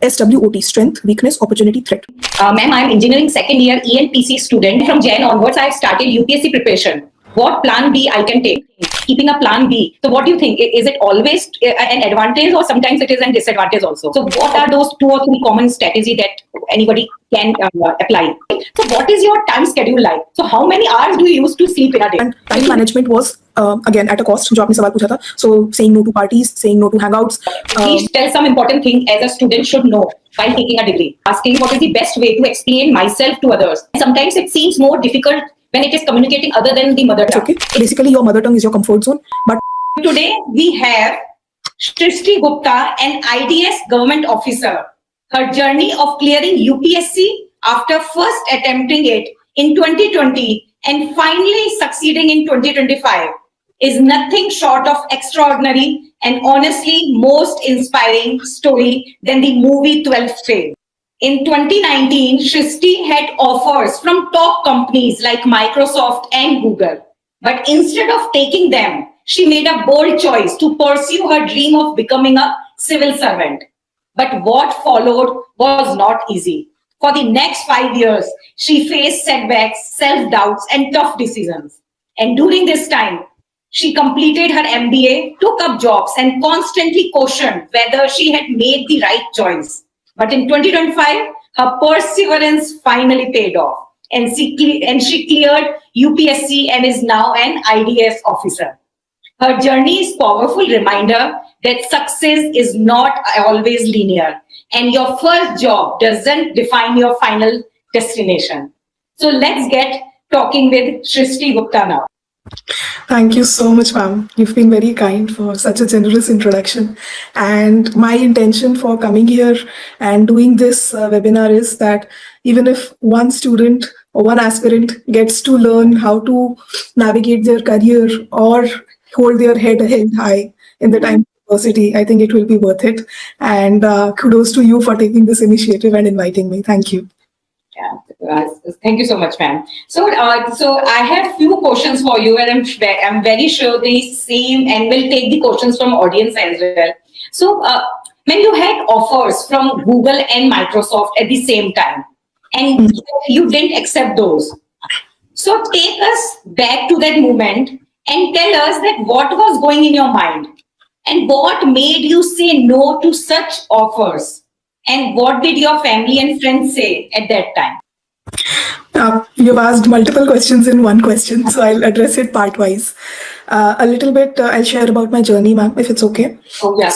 SWOT, strength, weakness, opportunity, threat. Ma'am, I'm engineering second year ENPC student. From Jan onwards, I've started UPSC preparation. What plan B I can take? Keeping a plan B. So what do you think? Is it always an advantage or sometimes it is a disadvantage also? So what are those 2 or 3 common strategies that anybody can apply? So what is your time schedule like? So how many hours do you use to sleep in a day? And time management was again at a cost. जो आपने सवाल पूछा था. So saying no to parties, saying no to hangouts. Please tell some important thing as a student should know while taking a degree. Asking what is the best way to explain myself to others. Sometimes it seems more difficult when it is communicating other than the mother tongue. Okay. Basically, your mother tongue is your comfort zone. But today we have Shrishti Gupta, an IDS government officer. Her journey of clearing UPSC after first attempting it in 2020 and finally succeeding in 2025 is nothing short of extraordinary and honestly most inspiring story than the movie 12th Fail. In 2019, Shrishti had offers from top companies like Microsoft and Google. But instead of taking them, she made a bold choice to pursue her dream of becoming a civil servant. But what followed was not easy. For the next 5 years, she faced setbacks, self-doubts, and tough decisions. And during this time, she completed her MBA, took up jobs, and constantly questioned whether she had made the right choice. But in 2025, her perseverance finally paid off. And she cleared UPSC and is now an IDS officer. Her journey is a powerful reminder that success is not always linear. And your first job doesn't define your final destination. So let's get talking with Shrishti Gupta now. thank you so much, ma'am. You've been very kind for such a generous introduction. And my intention for coming here and doing this webinar is that even if one student or one aspirant gets to learn how to navigate their career or hold their head held high in the time of university, I think it will be worth it. And kudos to you for taking this initiative and inviting me. Thank you. Yeah, thank you so much, ma'am. So I have few questions for you, and I'm very sure the same, and we'll take the questions from audience as well. So, when you had offers from Google and Microsoft at the same time, and you didn't accept those, so take us back to that moment and tell us that what was going in your mind, and what made you say no to such offers. And what did your family and friends say at that time? You've asked multiple questions in one question, so I'll address it part-wise. A little bit, I'll share about my journey, ma'am, if it's okay. Oh, yeah,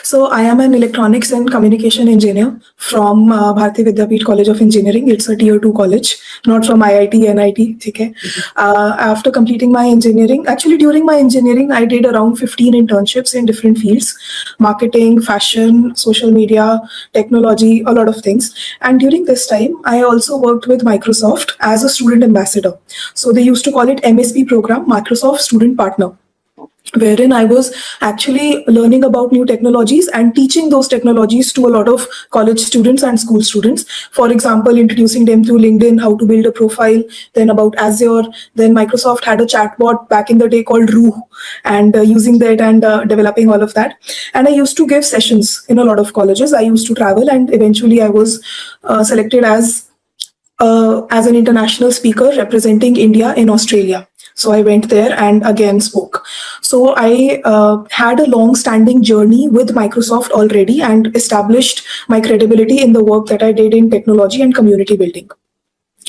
So I am an electronics and communication engineer from Bharati Vidyapeeth College of Engineering. It's a tier 2 college, not from IIT, NIT. Okay. After completing my engineering, actually during my engineering, I did around 15 internships in different fields: marketing, fashion, social media, technology, a lot of things. And during this time, I also worked with Microsoft as a student ambassador. So they used to call it MSP program, Microsoft Student Partner, wherein I was actually learning about new technologies and teaching those technologies to a lot of college students and school students. For example, introducing them to LinkedIn, how to build a profile, then about Azure. Then Microsoft had a chatbot back in the day called Roo, and using that and developing all of that. And I used to give sessions in a lot of colleges. I used to travel, and eventually I was selected as an international speaker representing India in Australia. So I went there and again spoke. So I had a long-standing journey with Microsoft already and established my credibility in the work that I did in technology and community building.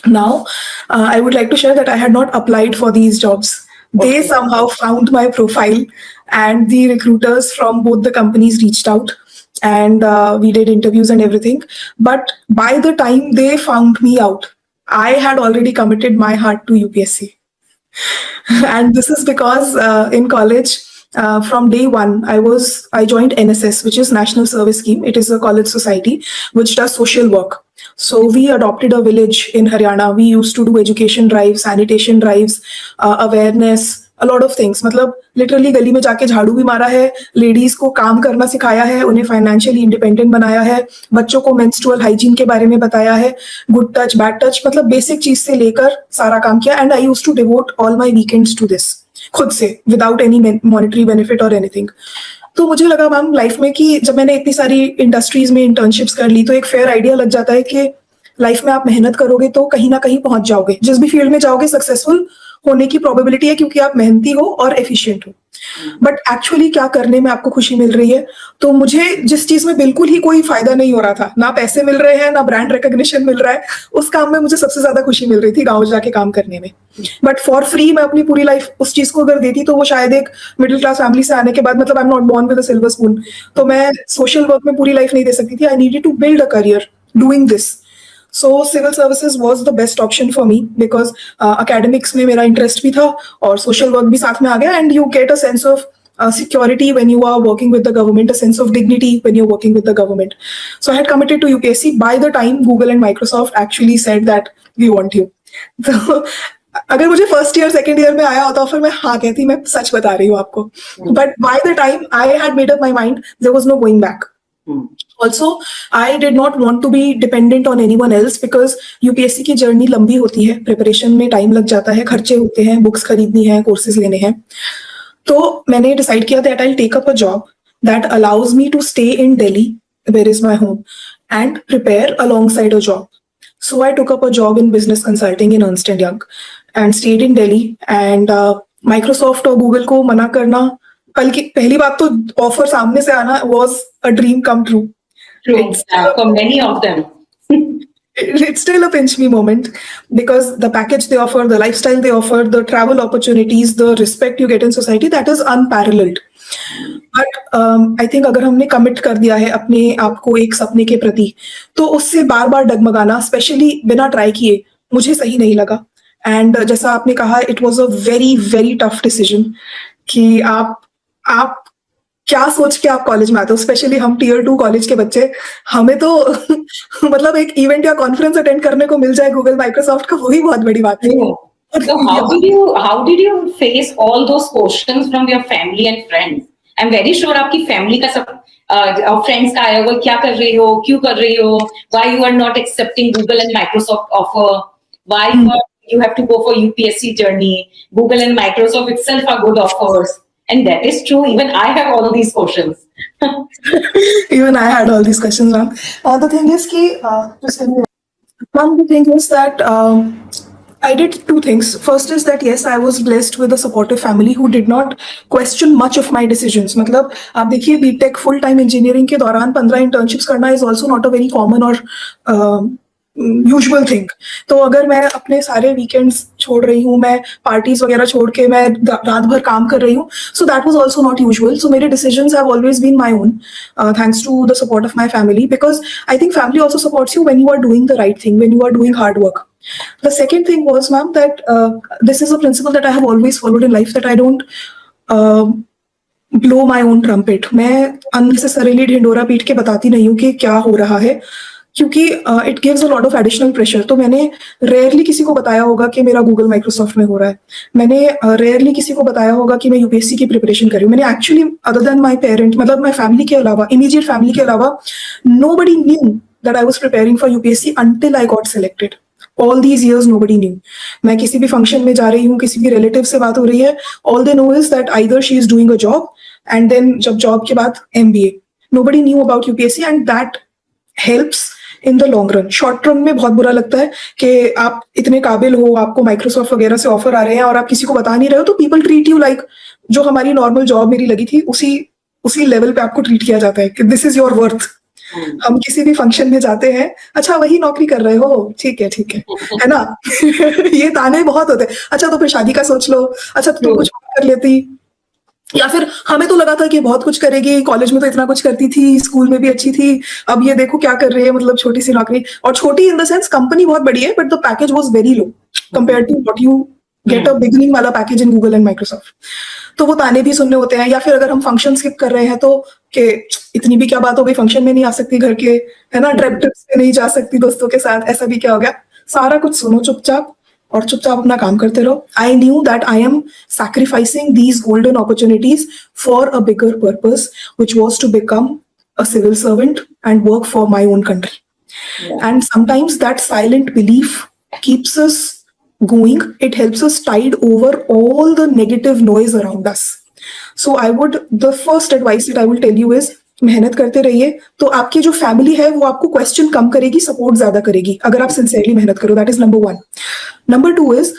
Now, I would like to share that I had not applied for these jobs. They somehow found my profile, and the recruiters from both the companies reached out, and we did interviews and everything. But by the time they found me out, I had already committed my heart to UPSC. And this is because in college, from day one, I joined NSS, which is National Service Scheme. It is a college society which does social work. So we adopted a village in Haryana. We used to do education drives, sanitation drives, awareness, a lot of things. मतलब literally गली में जाके झाड़ू भी मारा है, ladies को काम करना सिखाया है, उन्हें financially independent बनाया है, बच्चों को menstrual hygiene के बारे में बताया है, good touch, bad touch, मतलब basic चीज से लेकर सारा काम किया. And I used to devote all my weekends to this, खुद से, without any monetary benefit or anything. तो मुझे लगा मैम लाइफ में कि जब मैंने इतनी सारी इंडस्ट्रीज में इंटर्नशिप्स कर ली तो एक फेयर आइडिया लग जाता है कि लाइफ में आप मेहनत करोगे तो कहीं ना कहीं पहुंच जाओगे, जिस भी फील्ड में जाओगे सक्सेसफुल होने की प्रोबेबिलिटी है क्योंकि आप मेहनती हो और एफिशिएंट हो। बट एक्चुअली क्या करने में आपको खुशी मिल रही है? तो मुझे जिस चीज में बिल्कुल ही कोई फायदा नहीं हो रहा था, ना पैसे मिल रहे हैं ना ब्रांड रिकॉग्निशन मिल रहा है, उस काम में मुझे सबसे ज्यादा खुशी मिल रही थी, गाँव जाके काम करने में। बट फॉर फ्री मैं अपनी पूरी लाइफ उस चीज को अगर देती तो वो शायद एक मिडिल क्लास फैमिली से आने के बाद, मतलब I am not born with a silver spoon, तो मैं सोशल वर्क में पूरी लाइफ नहीं दे सकती थी। I needed to build a career doing this. So civil services was the best option for me because academics में मेरा इंटरेस्ट भी था और सोशल वर्क भी साथ में आ गया, and you get a sense of security when you are working with the government, a sense of dignity when you're working with the government. So I had committed to UPSC by the time Google and Microsoft actually said that we want you. So अगर मुझे first year second year में आया होता फिर मैं हाँ कहती, मैं सच बता रही हूँ आपको। But by the time I had made up my mind there was no going back. Also, I did not want to be dependent on anyone else because UPSC की जर्नी लंबी होती है, प्रिपरेशन में टाइम लग जाता है, खर्चे होते हैं, बुक्स खरीदनी है, कोर्सेज लेने हैं। तो मैंने डिसाइड किया that I take up a job that allows me to stay in Delhi where is my home and prepare alongside a job. So I took up a job in business consulting in Ernst and Young and stayed in Delhi. And Microsoft और Google को मना करना, बल्कि पहली बात तो offer सामने से आना was a dream come true. For many of them. It's still a pinch me moment because the package they offer, the lifestyle they offer, the travel opportunities, the respect you get in society, that is unparalleled. But I think अगर हमने commit कर दिया है अपने आप को एक सपने के प्रति, तो उससे बार बार डगमगाना, स्पेशली बिना ट्राई किए, मुझे सही नहीं लगा। एंड जैसा आपने कहा, it was a very very tough decision कि आप क्या सोच के आप कॉलेज में आते हो। स्पेशली हम टीयर 2 कॉलेज के बच्चे, हमें तो मतलब एक इवेंट या कॉन्फ्रेंस अटेंड करने को मिल जाए गूगल माइक्रोसॉफ्ट का, वही बहुत बड़ी बात है। So how did you face all those questions from your family and friends? I'm very sure आपकी family का सब friends का आया होगा, क्या कर रही हो, क्यों कर रही हो, why you are not accepting Google and Microsoft offer, why you have to go for UPSC journey, Google and Microsoft itself are good offers. And that is true. Even I have all these questions. Even I had all these questions, ma'am. The thing is ma'am, the thing is that I did two things. First is that yes, I was blessed with a supportive family who did not question much of my decisions. मतलब आप देखिए, BTech full time engineering के दौरान 15 internships करना is also not a very common और usual thing. तो अगर मैं अपने सारे वीकेंड्स छोड़ रही हूँ, मैं पार्टीज वगैरह छोड़ के मैं रात भर काम कर रही हूँ, so that was also not usual. So मेरे decisions have always been my own thanks to the support of my family, because I think family also supports you when you are doing the right thing, when you are doing hard work. The second thing was, ma'am, that this is a principle that I have always followed in life, that I don't blow my own trumpet. मैं unnecessarily Dhindora पीट के बताती नहीं हूँ कि क्या हो रहा है, क्योंकि it gives a lot of additional pressure. तो मैंने रेयरली किसी को बताया होगा कि मेरा गूगल माइक्रोसॉफ्ट में हो रहा है, मैंने रेयरली किसी को बताया होगा कि मैं यूपीएससी की प्रिपरेशन कर रही हूँ। मैंने actually, other than my parent, मतलब माई फैमिली के अलावा, इमीडिएट फैमिली के अलावा, nobody knew that I was preparing for UPSC until I got selected. All these years nobody knew. मैं किसी भी फंक्शन में जा रही हूँ, किसी भी रिलेटिव से बात हो रही है, all they know is that either she is doing a job and then जब जॉब के बाद MBA. Nobody knew about UPSC and that helps in the long run. Short run में बहुत बुरा लगता है कि आप इतने काबिल हो, आपको माइक्रोसॉफ्ट वगैरह से ऑफर आ रहे हैं और आप किसी को बता नहीं रहे हो, तो पीपल ट्रीट यू लाइक जो हमारी नॉर्मल जॉब मेरी लगी थी उसी लेवल पे आपको ट्रीट किया जाता है कि दिस इज योर वर्थ। हम किसी भी फंक्शन में जाते हैं, अच्छा वही नौकरी कर रहे हो, ठीक है ना। ये ताने बहुत होते हैं। अच्छा तो फिर शादी का सोच लो, अच्छा तो कुछ और कर लेती, या फिर हमें तो लगा था कि बहुत कुछ करेगी, कॉलेज में तो इतना कुछ करती थी, स्कूल में भी अच्छी थी, अब ये देखो क्या कर रही है, मतलब छोटी सी नौकरी। और छोटी इन द सेंस कंपनी बहुत बड़ी है, but the package was very low compare to what you get a beginning वाला package in Google and Microsoft. तो वो ताने भी सुनने होते हैं। या फिर अगर हम फंक्शन स्किप कर रहे हैं तो कि इतनी भी क्या बात हो गई, फंक्शन में नहीं आ सकती घर के, है ना, ट्रिप्स पे नहीं जा सकती दोस्तों के साथ, ऐसा भी क्या हो गया। सारा कुछ सुनो चुपचाप और चुपचाप अपना काम करते रहो। I knew that I am sacrificing these golden opportunities for a bigger purpose, which was to become a civil servant and work for my own country. Yeah. And sometimes that silent belief keeps us going. It helps us tide over all the negative noise around us. So the first advice that I will tell you is मेहनत करते रहिए, तो आपकी जो family है वो आपको question कम करेगी, सपोर्ट ज्यादा करेगी अगर आप सिंसियरली मेहनत करो. That is number 1. Number 2 is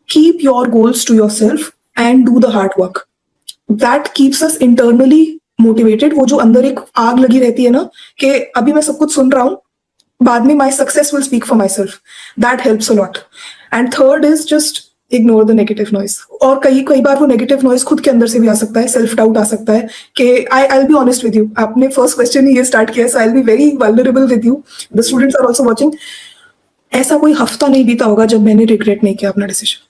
keep your goals to yourself and do the hard work. That keeps us internally motivated. वो जो अंदर एक आग लगी रहती है ना कि अभी मैं सब कुछ सुन रहा हूँ, बाद में my success will speak for my self. That helps a lot. And third is just ignore the negative noise. और कई बार वो नेगेटिव नॉइज खुद के अंदर से भी आ सकता है, सेल्फ डाउट आ सकता है कि I will be honest with you. आपने फर्स्ट क्वेश्चन ही ये स्टार्ट किया, so I will be very vulnerable with you. The students are also watching. ऐसा कोई हफ्ता नहीं बीता होगा जब मैंने रिग्रेट नहीं किया अपना decision.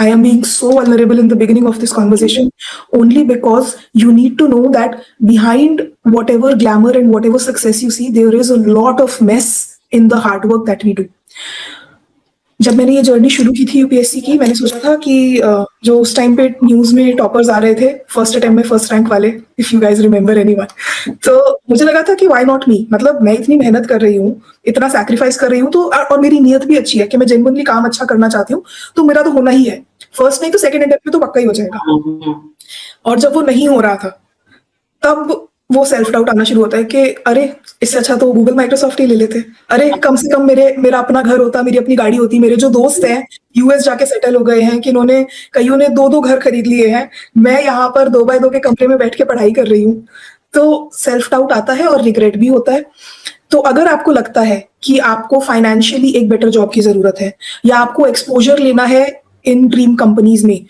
I am being so vulnerable in the beginning of this conversation only because you need to know that behind whatever glamour and whatever success you see, there is a lot of mess in the hard work that we do. जब मैंने ये journey शुरू की थी UPSC की, मैंने सोचा था कि जो उस टाइम पे न्यूज में टॉपर्स आ रहे थे फर्स्ट अटेम्प्ट में फर्स्ट रैंक वाले, if you guys remember anyone, तो मुझे लगा था कि व्हाई नॉट मी. मतलब मैं इतनी मेहनत कर रही हूँ, इतना सैक्रिफाइस कर रही हूँ, तो और मेरी नीयत भी अच्छी है कि मैं जेन्युइनली काम अच्छा करना चाहती हूँ, तो मेरा तो होना ही है. फर्स्ट नहीं तो सेकंड अटेम्प्ट में तो पक्का ही हो जाएगा. और जब वो नहीं हो रहा था तब वो सेल्फ डाउट आना शुरू होता है कि अरे इससे अच्छा तो गूगल माइक्रोसॉफ्ट ही ले लेते. अरे कम से कम मेरा अपना घर होता, मेरी अपनी गाड़ी होती. मेरे जो दोस्त हैं यूएस जाके सेटल हो गए हैं, कि कईयों ने 2-2 घर खरीद लिए हैं, मैं यहाँ पर 2x2 के कमरे में बैठ के पढ़ाई कर रही हूँ. तो सेल्फ डाउट आता है और रिग्रेट भी होता है. तो अगर आपको लगता है कि आपको फाइनेंशियली एक बेटर जॉब की जरूरत है या आपको एक्सपोजर लेना है इन ड्रीम कंपनीज में,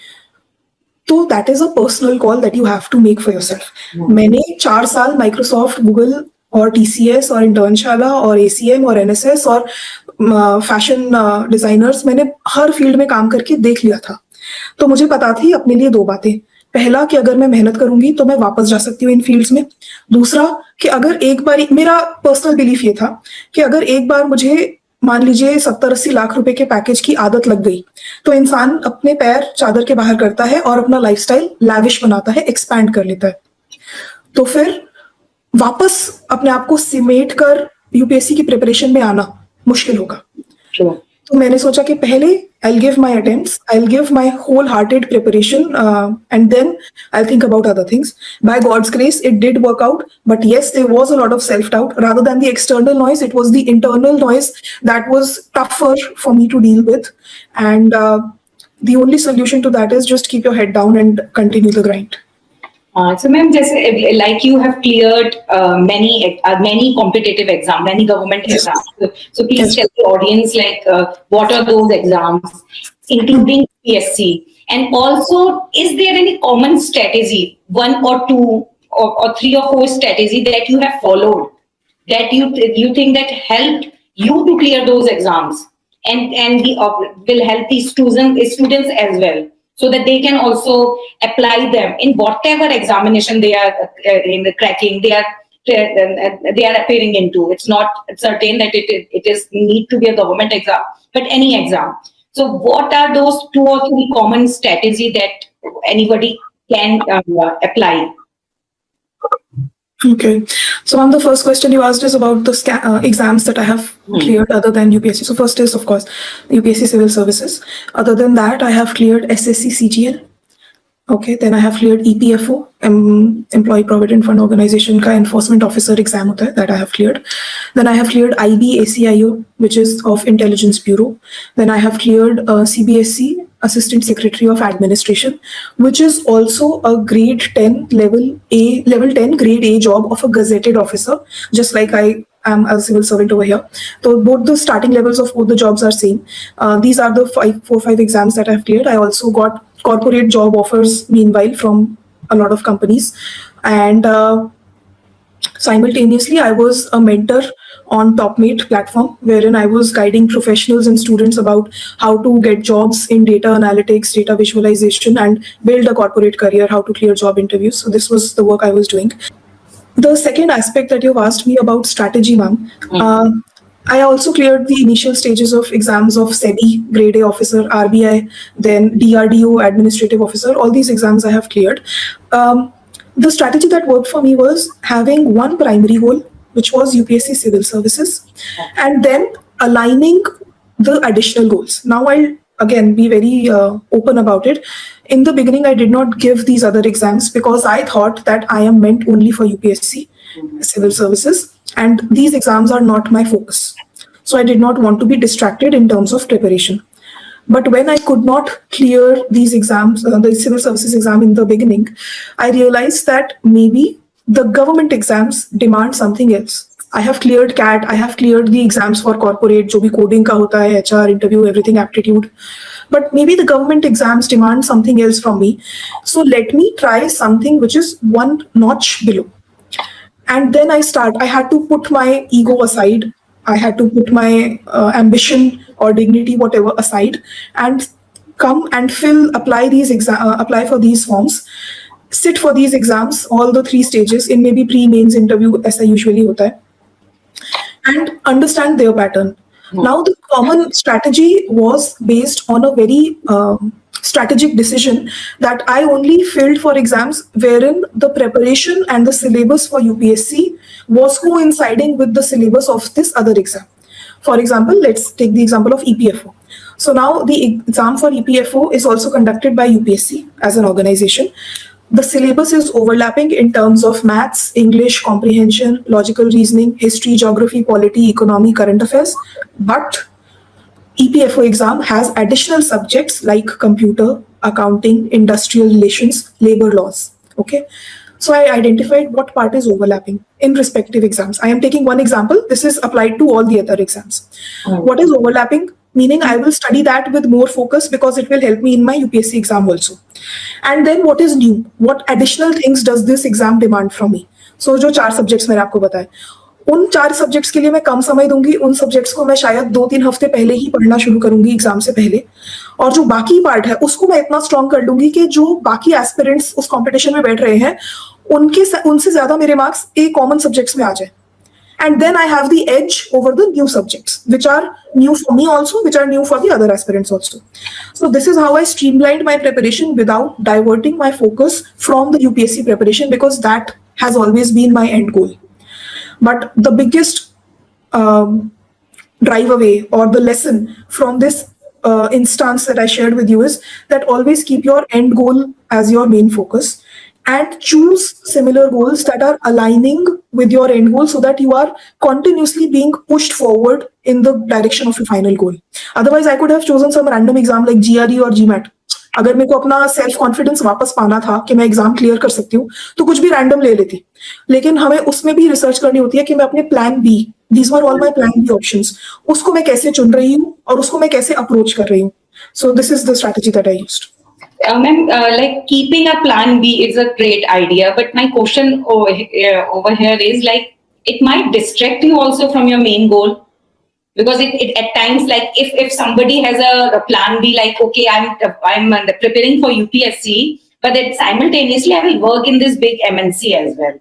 तो that is a personal call that you have to make for yourself. मैंने 4 साल माइक्रोसॉफ्ट, गूगल और टीसीएस और इंटर्नशाला और एसीएम और एनएसएस और फैशन डिजाइनर्स, मैंने हर फील्ड में काम करके देख लिया था. तो मुझे पता थी अपने लिए 2 बातें. पहला कि अगर मैं मेहनत करूंगी तो मैं वापस जा सकती हूँ इन फील्ड्स में. दूसरा कि अगर एक बार, मेरा पर्सनल बिलीफ ये था कि अगर एक बार मुझे मान लीजिए 70-80 लाख रुपए के पैकेज की आदत लग गई, तो इंसान अपने पैर चादर के बाहर करता है और अपना लाइफस्टाइल लैविश बनाता है, एक्सपैंड कर लेता है. तो फिर वापस अपने आप को सिमेट कर यूपीएससी की प्रिपरेशन में आना मुश्किल होगा. तो मैंने सोचा कि पहले I'll give my attempts, I'll give my wholehearted preparation, and then I'll think about other things. By God's grace, it did work out. But yes, there was a lot of self-doubt. Rather than the external noise, it was the internal noise that was tougher for me to deal with. And the only solution to that is just keep your head down and continue the grind. So, ma'am, just like you have cleared many competitive exams, many government exams. So, please tell the audience, like, what are those exams, including PSC, and also, is there any common strategy, 1 or 2 or 3 or 4 strategy that you have followed that you think that helped you to clear those exams and will help the students as well, so that they can also apply them in whatever examination they are in the cracking, they are appearing into. It's not certain that it is need to be a government exam, but any exam. So what are those 2 or 3 common strategy that anybody can apply? Okay, so on the first question you asked is about the exams that I have cleared other than UPSC. So first is, of course, UPSC Civil Services. Other than that, I have cleared SSC CGL. Okay, then I have cleared EPFO, Employee Provident Fund Organization का Enforcement Officer exam होता है, that I have cleared. Then I have cleared IB ACIO, which is of Intelligence Bureau. Then I have cleared CBSC Assistant Secretary of Administration, which is also a grade 10 level 10 grade A job of a gazetted officer, just like I am a civil servant over here. So both the starting levels of both the jobs are same. These are the 4-5 exams that I have cleared. I also got corporate job offers meanwhile from a lot of companies, and simultaneously I was a mentor on TopMate platform, wherein I was guiding professionals and students about how to get jobs in data analytics, data visualization, and build a corporate career, how to clear job interviews. So this was the work I was doing. The second aspect that you've asked me about strategy, ma'am, I also cleared the initial stages of exams of SEBI, Grade A Officer, RBI, then DRDO, Administrative Officer. All these exams I have cleared. The strategy that worked for me was having one primary goal, which was UPSC Civil Services, and then aligning the additional goals. Now I'll again be very open about it. In the beginning, I did not give these other exams because I thought that I am meant only for UPSC, civil services, and these exams are not my focus. So I did not want to be distracted in terms of preparation. But when I could not clear these exams, the civil services exam in the beginning, I realized that maybe the government exams demand something else. I have cleared CAT, I have cleared the exams for corporate, जो भी coding का होता है, HR, interview, everything, aptitude. But maybe the government exams demand something else from me. So let me try something which is one notch below. And then I had to put my ego aside. I had to put my ambition or dignity, whatever, aside, and come and apply for these forms, sit for these exams, all the 3 stages in maybe pre-mains interview, as usually hota hai, and understand their pattern. Now, the common strategy was based on a very strategic decision that I only filled for exams wherein the preparation and the syllabus for UPSC was coinciding with the syllabus of this other exam. For example, let's take the example of EPFO. So now the exam for EPFO is also conducted by UPSC as an organization. The syllabus is overlapping in terms of maths, English, comprehension, logical reasoning, history, geography, polity, economy, current affairs. But EPFO exam has additional subjects like computer, accounting, industrial relations, labor laws. Okay. So I identified what part is overlapping in respective exams. I am taking one example. This is applied to all the other exams. What is overlapping? Meaning I will study that with more focus because it will help me in my UPSC exam also. And then what is new? What additional things does this exam demand from me? So जो 4 subjects मैंने आपको बताए, उन 4 subjects के लिए मैं कम समय दूंगी. उन सब्जेक्ट्स को मैं शायद 2-3 हफ्ते पहले ही पढ़ना शुरू करूंगी एग्जाम से पहले, और जो बाकी पार्ट है उसको मैं इतना स्ट्रॉन्ग कर लूंगी कि जो बाकी एस्पिरेंट्स उस कंपटीशन में बैठ रहे हैं उनसे ज्यादा मेरे मार्क्स कॉमन सब्जेक्ट्स में आ जाए. And then I have the edge over the new subjects, which are new for me also, which are new for the other aspirants also. So this is how I streamlined my preparation without diverting my focus from the UPSC preparation, because that has always been my end goal. But the biggest drive away or the lesson from this instance that I shared with you is that always keep your end goal as your main focus and choose similar goals that are aligning with your end goal, so that you are continuously being pushed forward in the direction of your final goal. Otherwise, I could have chosen some random exam like GRE or GMAT. अगर मेरे को अपना self confidence वापस पाना था कि मैं exam clear कर सकती हूँ, तो कुछ भी रैंडम ले लेती. लेकिन हमें उसमें भी रिसर्च करनी होती है कि मैं अपने plan B, these were all my plan B options, उसको मैं कैसे चुन रही हूँ और उसको मैं कैसे अप्रोच कर रही हूँ. सो this is the strategy that I used. Ma'am, like keeping a plan B is a great idea, but my question over here is like, it might distract you also from your main goal, because it at times, like if somebody has a plan B, like, okay, I'm preparing for UPSC, but then simultaneously I will work in this big MNC as well.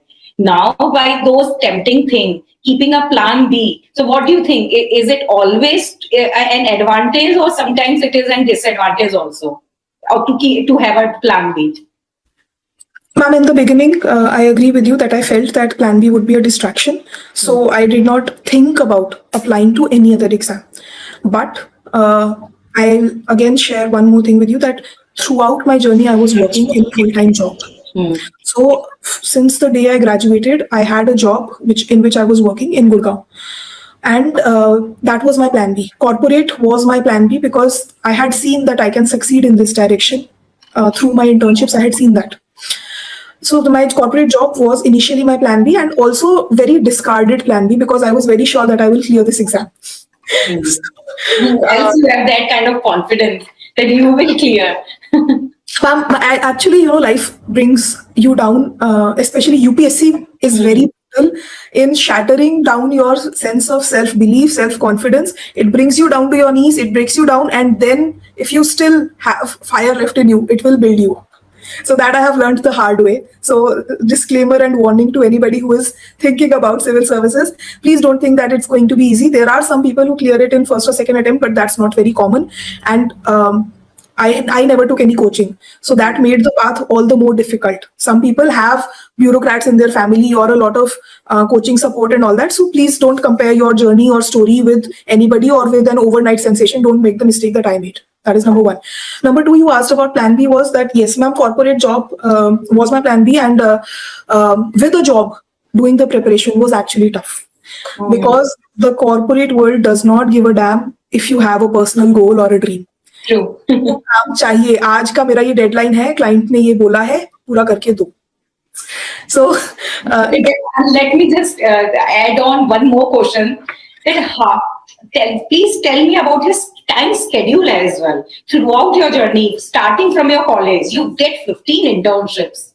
Now, by those tempting things, keeping a plan B. So what do you think? Is it always an advantage, or sometimes it is a disadvantage also? Or to have a plan B? Ma'am, in the beginning, I agree with you that I felt that plan B would be a distraction. So I did not think about applying to any other exam. But I'll again share one more thing with you, that throughout my journey, I was working in a full-time job. So since the day I graduated, I had a job in which I was working in Gurgaon. And that was my plan B. Corporate was my plan B because I had seen that I can succeed in this direction. Through my internships, I had seen that. So my corporate job was initially my plan B, and also very discarded plan B because I was very sure that I will clear this exam. Else you have that kind of confidence that you will clear. Actually, life brings you down, especially UPSC is very in shattering down your sense of self-belief, self-confidence. It brings you down to your knees, it breaks you down, and then if you still have fire left in you, it will build you up. So that I have learned the hard way. So disclaimer and warning to anybody who is thinking about civil services, please don't think that it's going to be easy. There are some people who clear it in first or second attempt, but that's not very common. And I never took any coaching. So that made the path all the more difficult. Some people have bureaucrats in their family or a lot of coaching support and all that. So please don't compare your journey or story with anybody or with an overnight sensation. Don't make the mistake that I made. That is number one. Number two, you asked about plan B. Was that yes, ma'am? Corporate job was my plan B, and with a job, doing the preparation was actually tough because the corporate world does not give a damn if you have a personal goal or a dream. True. काम चाहिए, आज का मेरा ये deadline है, client ने ये बोला है, पूरा करके दो. So Let me just add on one more question. Please tell me about your time schedule as well. Throughout your journey, starting from your college, you get 15 internships.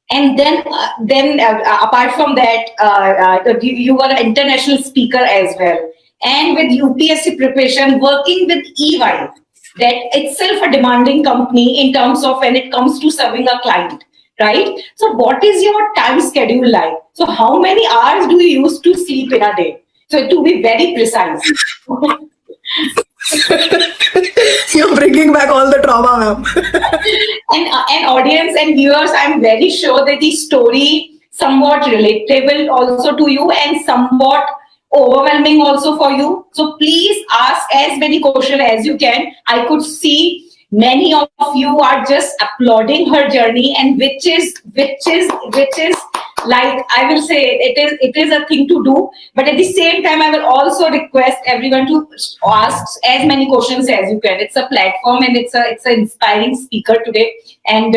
And then apart from that, you were an international speaker as well. And with UPSC preparation, working with EY, that itself a demanding company in terms of when it comes to serving a client, right? So what is your time schedule like? So how many hours do you use to sleep in a day? So to be very precise. you're bringing back all the trauma, ma'am. And audience and viewers, I'm very sure that the story somewhat relatable also to you and somewhat overwhelming also for you. So please ask as many questions as you can. I could see many of you are just applauding her journey, and which is like, I will say it is a thing to do, but at the same time I will also request everyone to ask as many questions as you can. It's a platform and it's an inspiring speaker today, and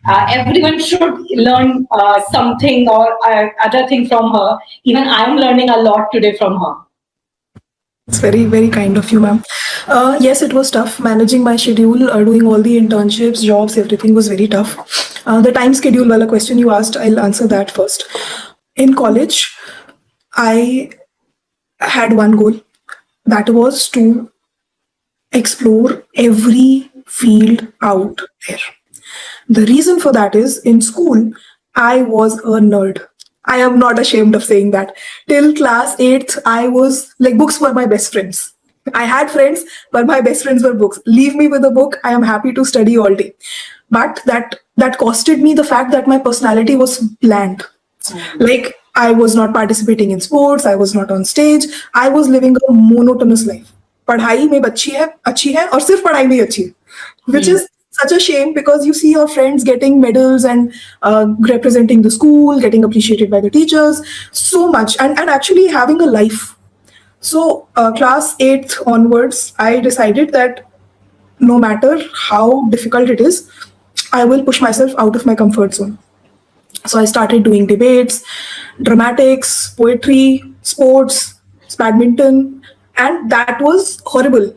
everyone should learn something or other thing from her. Even I'm learning a lot today from her. It's very, very kind of you, ma'am. Yes, it was tough managing my schedule, doing all the internships, jobs, everything was very tough. The time schedule, well, a question you asked, I'll answer that first. In college, I had one goal. That was to explore every field out there. The reason for that is, in school, I was a nerd. I am not ashamed of saying that. Till class 8th, I was like, books were my best friends. I had friends, but my best friends were books. Leave me with a book, I am happy to study all day. But that costed me the fact that my personality was bland. Like, I was not participating in sports, I was not on stage, I was living a monotonous life. पढ़ाई में अच्छी है और सिर्फ पढ़ाई में अच्छी है, which is such a shame because you see your friends getting medals and representing the school, getting appreciated by the teachers so much, and actually having a life. So class 8th onwards, I decided that no matter how difficult it is, I will push myself out of my comfort zone. So I started doing debates, dramatics, poetry, sports, badminton, and that was horrible.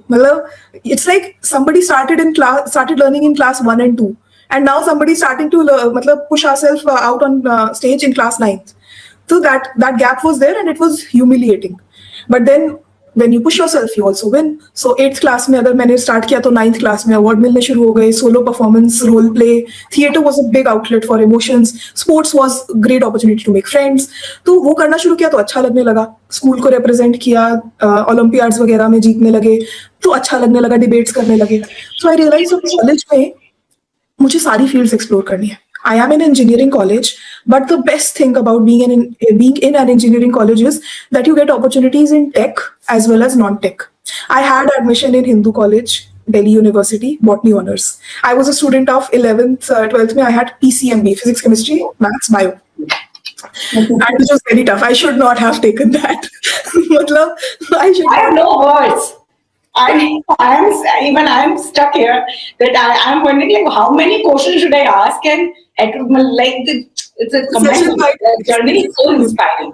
It's like somebody started learning in class 1 and 2, and now somebody starting to push ourselves out on stage in class 9th. So that gap was there, and it was humiliating. But then when you push yourself, you also win. So 8th class में अगर मैंने start किया तो 9th class में award मिलने शुरू हो गए. Solo performance, role play, theatre was a big outlet for emotions. Sports was a great opportunity to make friends. तो वो करना शुरू किया तो अच्छा लगने लगा. School को represent किया, Olympiads वगैरह में जीतने लगे, तो अच्छा लगने लगा, debates करने लगे. So I realized कि college में मुझे सारी fields explore करनी है. I am in engineering college, but the best thing about being in an engineering college is that you get opportunities in tech as well as non-tech. I had admission in Hindu College, Delhi University, botany honors. I was a student of 11th, 12th. I had PCMB, physics, chemistry, maths, bio. And which was very tough. I should not have taken that. I have no words. I'm stuck here that I'm wondering like how many questions should I ask, and it's a journey is so inspiring.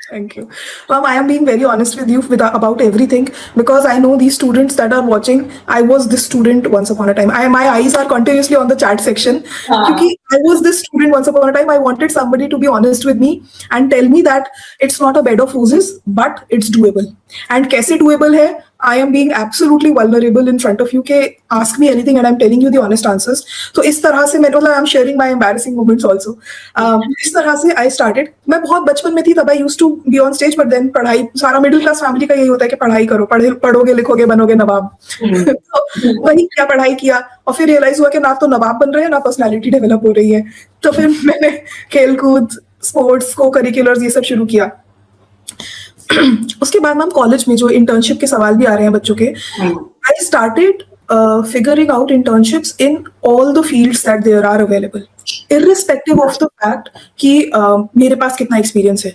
Thank you. Ma'am, I am being very honest with you about everything because I know these students that are watching. I was this student once upon a time. My eyes are continuously on the chat section. Because I was this student once upon a time. I wanted somebody to be honest with me and tell me that it's not a bed of roses, but it's doable. And कैसे doable है? I am being absolutely vulnerable in front of you. के ask me anything and I'm telling you the honest answers. तो इस तरह से I'm sharing my embarrassing moments also. इस तरह से I started. मैं बहुत बचपन में थी तब I used to be on stage, but then पढ़ाई, सारा मिडिल क्लास फैमिली का यही होता है कि पढ़ाई करो, पढ़ोगे लिखोगे बनोगे नवाब. तो वही क्या पढ़ाई किया और फिर रियलाइज हुआ कि ना तो नवाब बन रहे हैं ना पर्सनैलिटी डेवलप हो रही है. तो फिर मैंने खेलकूद, स्पोर्ट्स, को करिकुलर्स ये सब शुरू किया. उसके बाद मैम कॉलेज में जो इंटर्नशिप के सवाल भी आ रहे हैं बच्चों के, I started figuring out internships in all the fields that there are available, irrespective of the fact कि मेरे पास कितना experience है.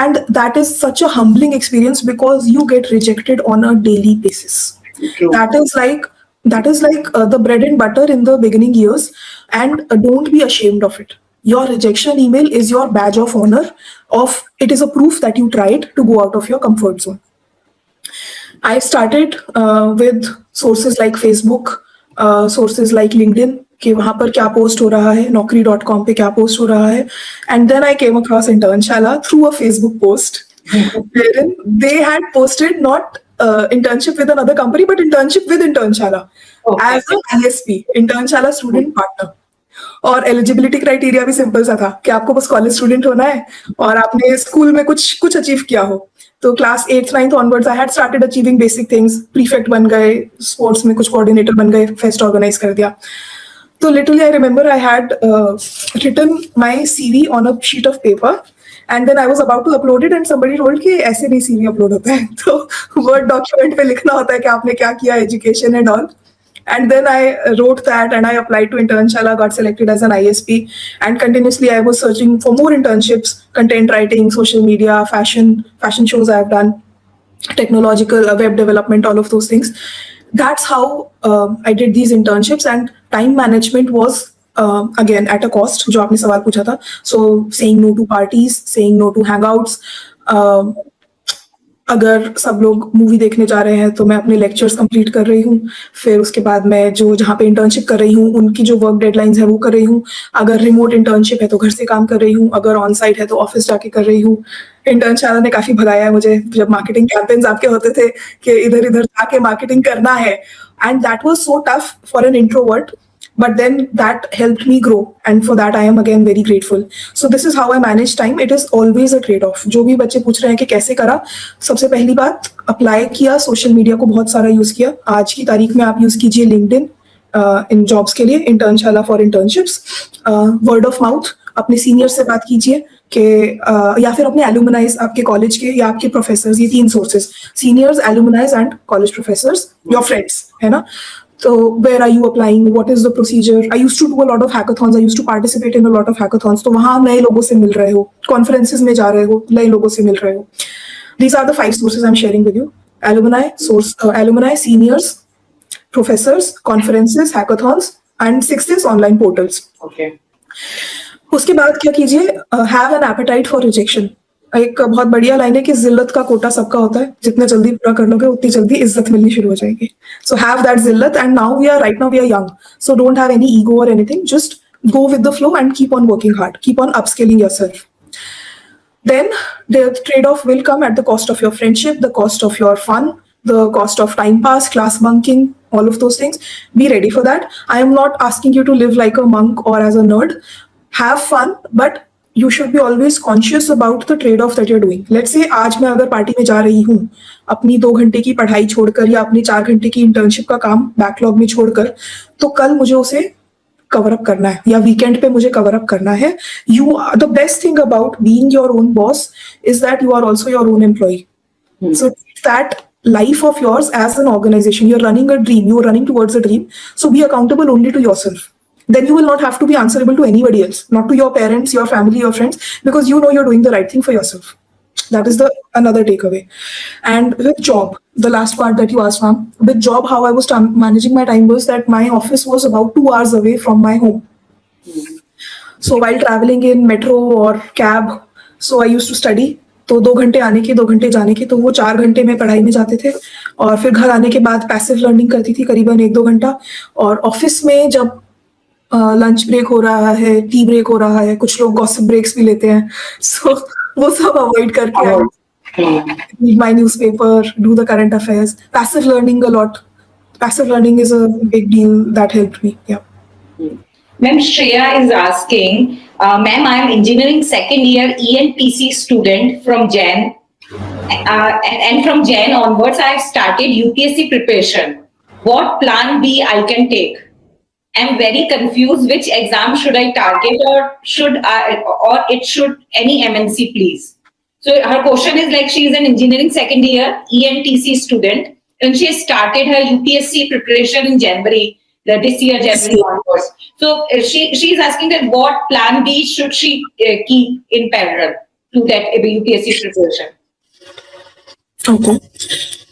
And that is such a humbling experience because you get rejected on a daily basis. True. That is like the bread and butter in the beginning years, and don't be ashamed of it. Your rejection email is your badge of honor. It is a proof that you tried to go out of your comfort zone. I started with sources like Facebook, sources like LinkedIn, कि वहाँ पर क्या post हो रहा है, naukri.com पे क्या post हो रहा है, and then I came across Internshala through a Facebook post wherein they had posted not internship with another company but internship with Internshala as an ISP, Internshala student partner. और eligibility criteria भी simple सा था कि आपको बस college student होना है और आपने स्कूल में कुछ अचीव किया हो. तो class 8th 9th onwards I had started achieving basic things. Prefect बन गए, स्पोर्ट्स में कुछ कोऑर्डिनेटर बन गए, फेस्ट ऑर्गेनाइज कर दिया. तो literally I remember I had written my CV on a sheet of paper and then I was about to upload it and somebody told कि ऐसे नहीं CV upload होता है. तो वर्ड डॉक्यूमेंट पे लिखना होता है कि आपने क्या किया, education and all. And then I wrote that and I applied to Internshala, got selected as an ISP, and continuously I was searching for more internships, content writing, social media, fashion shows I've done, technological, web development, all of those things. That's how I did these internships, and time management was again at a cost, जो आपने सवाल पूछा था. So saying no to parties, saying no to hangouts. अगर सब लोग movie देखने जा रहे हैं तो मैं अपने लेक्चर्स कंप्लीट कर रही हूँ. फिर उसके बाद मैं जहाँ पे इंटर्नशिप कर रही हूँ उनकी जो वर्क डेडलाइंस है वो कर रही हूँ. अगर रिमोट इंटर्नशिप है तो घर से काम कर रही हूँ. अगर ऑन साइट है तो ऑफिस जाके कर रही हूँ. इंटर्नशाला ने काफी भगाया है मुझे जब मार्केटिंग कैंपेन्स आपके होते थे कि इधर इधर जाके मार्केटिंग करना है. And that was so tough for an introvert. But then that helped me grow, and for that I am again very grateful. So this is how I manage time. It is always a trade-off. जो भी बच्चे पूछ रहे हैं कि कैसे करा, सबसे पहली बात अप्लाई किया, सोशल मीडिया को बहुत सारा यूज किया. आज की तारीख में आप यूज कीजिए लिंक्डइन इन जॉब्स के लिए, Internshala for internships, word of mouth, अपने सीनियर से बात कीजिए कि या फिर अपने एलुमनाइज, आपके कॉलेज के या आपके प्रोफेसर्स, ये 3 sources, seniors, एलुमनाइज and college professors, your friends, है ना. So where are you applying? What is the procedure? I used to do a lot of hackathons. I used to participate in a lot of hackathons. तो वहाँ नए लोगों से मिल रहे हो, conferences में जा रहे हो, नए लोगों से मिल रहे हो. These are the 5 sources I'm sharing with you: alumni, seniors, professors, conferences, hackathons, and 6th is online portals. Okay. उसके बाद क्या कीजिए? Have an appetite for rejection. एक बहुत बढ़िया लाइन है कि जिल्लत का कोटा सबका होता है, जितना जल्दी पूरा कर लोगे उतनी जल्दी इज्जत मिलनी शुरू हो जाएगी. सो हैव दैट जिल्लत. And now we are young, so don't have any ego or anything. Just go with the flow and keep on working hard, keep on upskilling yourself. Then the trade-off will come at the cost of your friendship, the cost of your fun, the cost of time pass, class bunking, all of those things. Be ready for that. I am not asking you to live like a monk or as a nerd. Have fun, but you should be always conscious about the trade-off that you're doing. Let's say आज मैं अगर party में जा रही हूँ अपनी 2 घंटे की पढ़ाई छोड़कर या अपनी 4 घंटे की इंटर्नशिप का काम बैकलॉग में छोड़कर, तो कल मुझे उसे कवर अप करना है या वीकेंड पे मुझे कवर अप करना है. The best thing about being your own boss is that you are also your own employee. So that life of yours as an organization, you're running a dream, you're running towards a dream, so be accountable only to yourself. Then you will not have to be answerable to anybody else, not to your parents, your family, your friends, because you know you're doing the right thing for yourself. That is the another takeaway. And with job, the last part that you asked, ma'am, with job, how I was managing my time was that my office was about 2 hours away from my home. So while traveling in metro or cab, so I used to study. तो 2 घंटे आने के, 2 घंटे जाने के, तो वो 4 घंटे में पढ़ाई में जाते थे. और फिर घर आने के बाद पैसिव लर्निंग करती थी करीबन 1-2 घंटा. और ऑफिस में जब लंच ब्रेक हो रहा है, टी ब्रेक हो रहा है, कुछ लोग गॉसिप ब्रेक्स भी लेते हैं, सो वो सब अवॉइड करके read my newspaper, do the current affairs, passive learning a lot. Passive learning is a big deal that helped me. Yeah. Ma'am, Shreya is asking, ma'am, I am engineering 2nd year ENTC student from Jan. And from Jan onwards, I have started UPSC preparation. What plan B I can take? I'm very confused. Which exam should I target, or it should any MNC, please? So her question is like, she is an engineering 2nd year ENTC student and she started her UPSC preparation in January, this year, January onwards. So she's asking that what plan B should she keep in parallel to that UPSC preparation? Okay.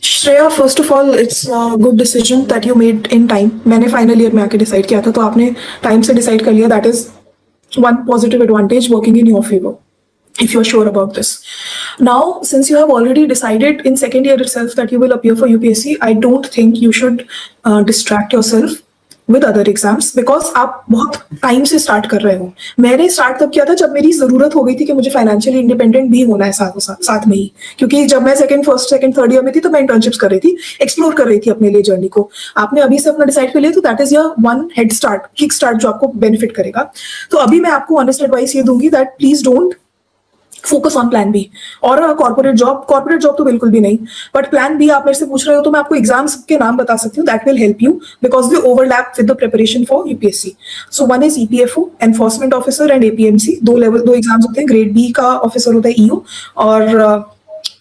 Shreya, first of all it's good decision that you made in time. मैंने final year में आके decide किया था, तो आपने time से decide कर लिया. That is one positive advantage working in your favor if you're sure about this. Now, since you have already decided in second year itself that you will appear for UPSC, I don't think you should distract yourself with other exams because आप बहुत time से start कर रहे हो. मैंने start तब किया था जब मेरी जरूरत हो गई थी कि मुझे फाइनेंशियली इंडिपेंडेंट भी होना है साथ में ही, क्योंकि जब मैं फर्स्ट सेकंड थर्ड ईयर में थी तो मैं इंटर्नशिप्स कर रही थी, एक्सप्लोर कर रही थी अपने लिए जर्नी को. आपने अभी से अपना डिसाइड कर लिया, तो that is your one head start, kick start जो आपको बेनिफिट करेगा. तो अभी मैं आपको ऑनेस्ट एडवाइस ये दूंगी that please don't focus on plan B और कॉर्पोरेट जॉब तो बिल्कुल भी नहीं. बट प्लान बी आप मेरे से पूछ रहे हो तो मैं आपको एग्जाम्स के नाम बता सकती हूँ that will help you because they overlap with the preparation for UPSC. So one is EPFO, enforcement officer, and APMC. दो एग्जाम्स होते हैं. ग्रेड बी का ऑफिसर होता है ईओ और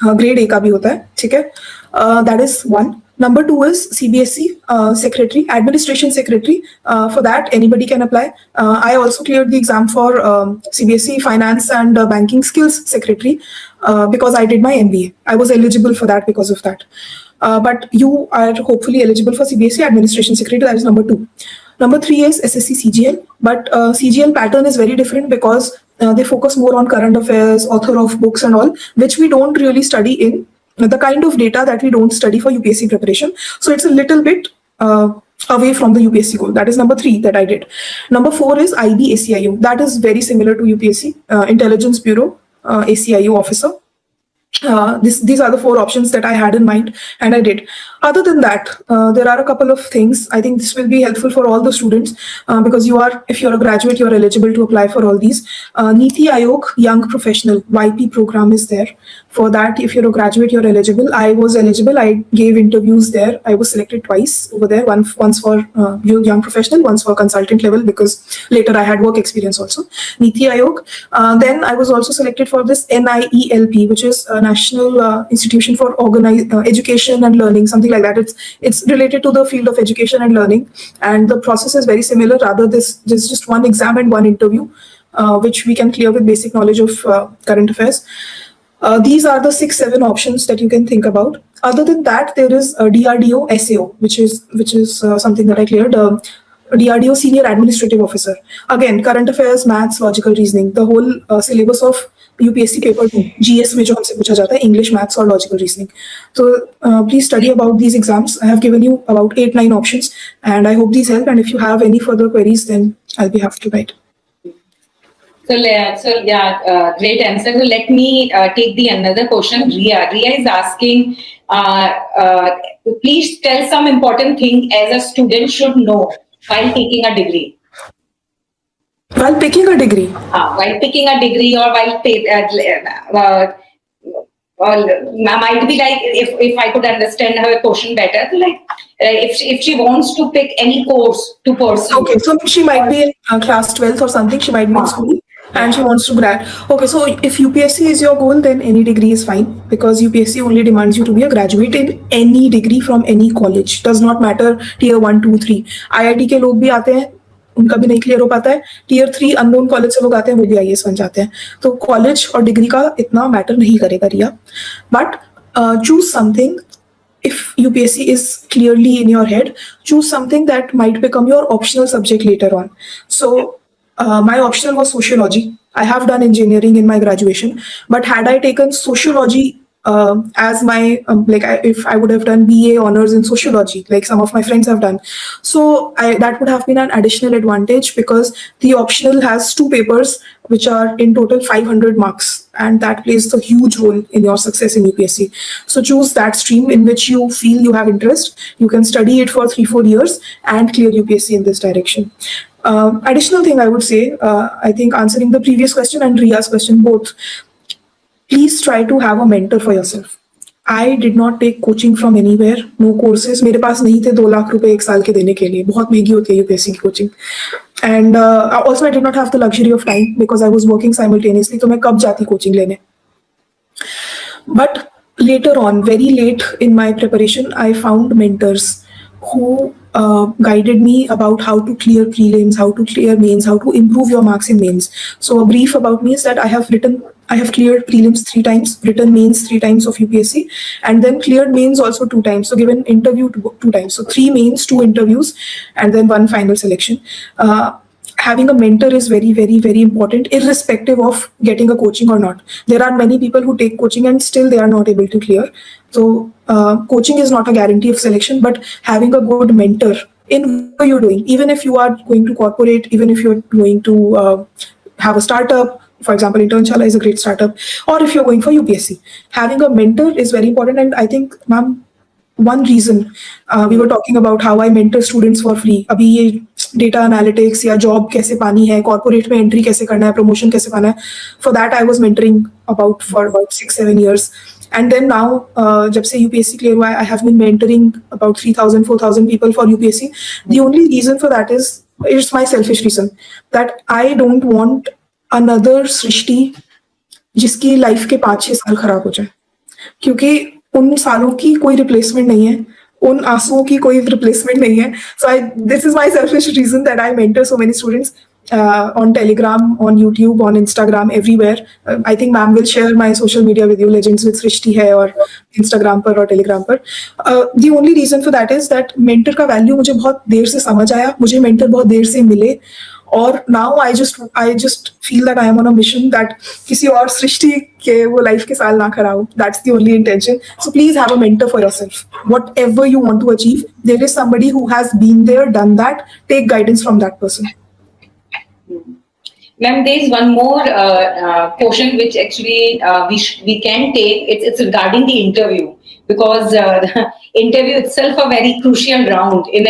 ग्रेड ए का भी होता है. ठीक है, that is one. Number 2 is CBSE secretary, administration secretary. For that, anybody can apply. I also cleared the exam for CBSE finance and banking skills secretary because I did my MBA. I was eligible for that because of that. But you are hopefully eligible for CBSE administration secretary. That is number 2. Number 3 is SSC CGL. But CGL pattern is very different because they focus more on current affairs, author of books and all, which we don't really study in the kind of data that we don't study for UPSC preparation. So it's a little bit away from the UPSC goal. That is number 3 that I did. Number 4 is IB ACIU. That is very similar to UPSC, Intelligence Bureau ACIU officer. These are the 4 options that I had in mind and I did. Other than that, there are a couple of things. I think this will be helpful for all the students because if you're a graduate, you're eligible to apply for all these. Niti Aayog Young Professional YP program is there. For that, if you're a graduate, you're eligible. I was eligible. I gave interviews there. I was selected twice over there. Once for young professional, once for consultant level because later I had work experience also. Niti Aayog. Then I was also selected for this NIELP, which is a National Institution for Education and Learning, something like that. It's related to the field of education and learning, and the process is very similar. Rather, this is just one exam and one interview, which we can clear with basic knowledge of current affairs. These are the 6-7 options that you can think about. Other than that, there is DRDO SAO, which is something that I cleared. DRDO Senior Administrative Officer. Again, current affairs, maths, logical reasoning. The whole syllabus of UPSC paper 2, GS में जो हमसे पूछा जाता है, English, maths और logical reasoning. So please study about these exams. I have given you about 8-9 options, and I hope these help. And if you have any further queries, then I'll be happy to guide. So yeah, great answer. So let me take the another question. Ria is asking, please tell some important thing as a student should know while taking a degree. While picking a degree? While picking a degree or might be like, if I could understand her question better, like if she wants to pick any course to pursue. Okay, so she might be in class 12th or something. She might be in school and she wants to grad. Okay, so if UPSC is your goal, then any degree is fine because UPSC only demands you to be a graduate in any degree from any college. Does not matter tier 1, 2, 3. IIT के लोग भी आते हैं, उनका भी नहीं clear हो पाता है. टियर 3 अननोन कॉलेज से लोग आते हैं, वो भी आईएएस बन जाते हैं. तो कॉलेज और डिग्री का इतना मैटर नहीं करेगा Riya. But choose something. If UPSC is clearly in your head, choose something that might become your optional subject later on. So my optional was sociology. I have done engineering in my graduation, but had I taken sociology as my if I would have done BA honors in sociology, like some of my friends have done, so that would have been an additional advantage because the optional has 2 papers which are in total 500 marks, and that plays a huge role in your success in UPSC. So choose that stream in which you feel you have interest. You can study it for 3-4 years and clear UPSC in this direction. Additional thing I would say, I think answering the previous question and Ria's question both, please try to have a mentor for yourself. I did not take coaching from anywhere, no courses. मेरे पास नहीं थे 2 लाख रुपए एक साल के देने के लिए. बहुत महंगी होती है UPSC की coaching. And also I did not have the luxury of time because I was working simultaneously. तो मैं कब जाती कोचिंग लेने. But later on, very late in my preparation, I found mentors who guided me about how to clear prelims, how to clear mains, how to improve your marks in mains. So a brief about me is that I have cleared prelims 3 times, written mains 3 times of UPSC, and then cleared mains also 2 times. So given interview 2 times. So 3 mains, 2 interviews, and then 1 final selection. Having a mentor is very, very, very important, irrespective of getting a coaching or not. There are many people who take coaching and still they are not able to clear. So coaching is not a guarantee of selection, but having a good mentor in what you're doing, even if you are going to corporate, even if you're going to have a startup, for example, Internshala is a great startup, or if you're going for UPSC, having a mentor is very important. And I think, ma'am, one reason we were talking about how I mentor students for free. अभी ये data analytics या job कैसे पानी है, corporate में entry कैसे करना है, promotion कैसे पाना है. For that I was mentoring for about 6-7 years. And then now, जब से UPSC clear हुआ है, I have been mentoring about 3,000-4,000 people for UPSC. The only reason for that is, it's my selfish reason, that I don't want another सृष्टि जिसकी life के 5-6 साल खराब हो जाए, क्योंकि उन सालों की कोई रिप्लेसमेंट नहीं है, उन आंसुओं की कोई रिप्लेसमेंट नहीं है. So this is my selfish reason that I mentor so many students on Telegram, on YouTube, on Instagram, everywhere. I think ma'am will share my social media with you, Legends with Srishti है और Instagram पर और Telegram पर. The only reason for that is that mentor का value मुझे बहुत देर से समझ आया, मुझे mentor बहुत देर से मिले, और now I just feel that I am on a mission that किसी और सृष्टि के वो लाइफ के साल ना खराब हो. That's the only intention. So please have a mentor for yourself. Whatever you want to achieve, there is somebody who has been there, done that. Take guidance from that person. Ma'am, there is one more portion which actually we can take. It's regarding the interview, because the interview itself a very crucial round in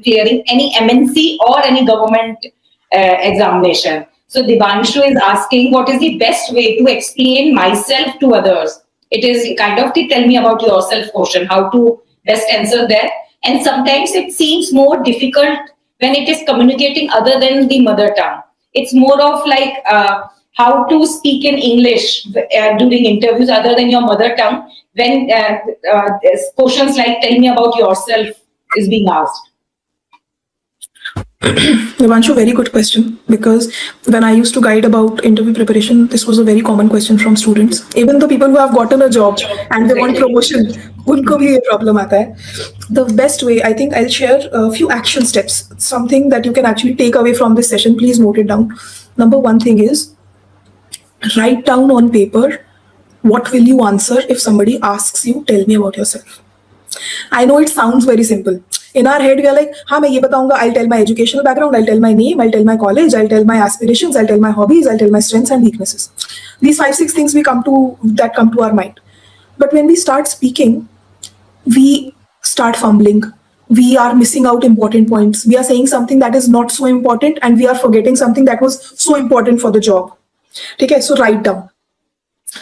clearing any MNC or any government examination. So Divanshu is asking, what is the best way to explain myself to others? It is kind of the tell me about yourself question, how to best answer that. And sometimes it seems more difficult when it is communicating other than the mother tongue. It's more of like how to speak in English during interviews other than your mother tongue, when questions like tell me about yourself is being asked. Devanshu, very good question, because when I used to guide about interview preparation, this was a very common question from students. Even the people who have gotten a job and they want promotion, उनको भी ये problem आता है. The best way, I think I'll share a few action steps, something that you can actually take away from this session. Please note it down. Number one thing is, write down on paper, what will you answer if somebody asks you, tell me about yourself. I know it sounds very simple. In our head, we are like, हाँ मैं ये बताऊंगा, I'll tell my educational background, I'll tell my name, I'll tell my college, I'll tell my aspirations, I'll tell my hobbies, I'll tell my strengths and weaknesses. These 5-6 things come to our mind. But when we start speaking, we start fumbling. We are missing out important points. We are saying something that is not so important, and we are forgetting something that was so important for the job. Okay, so write down.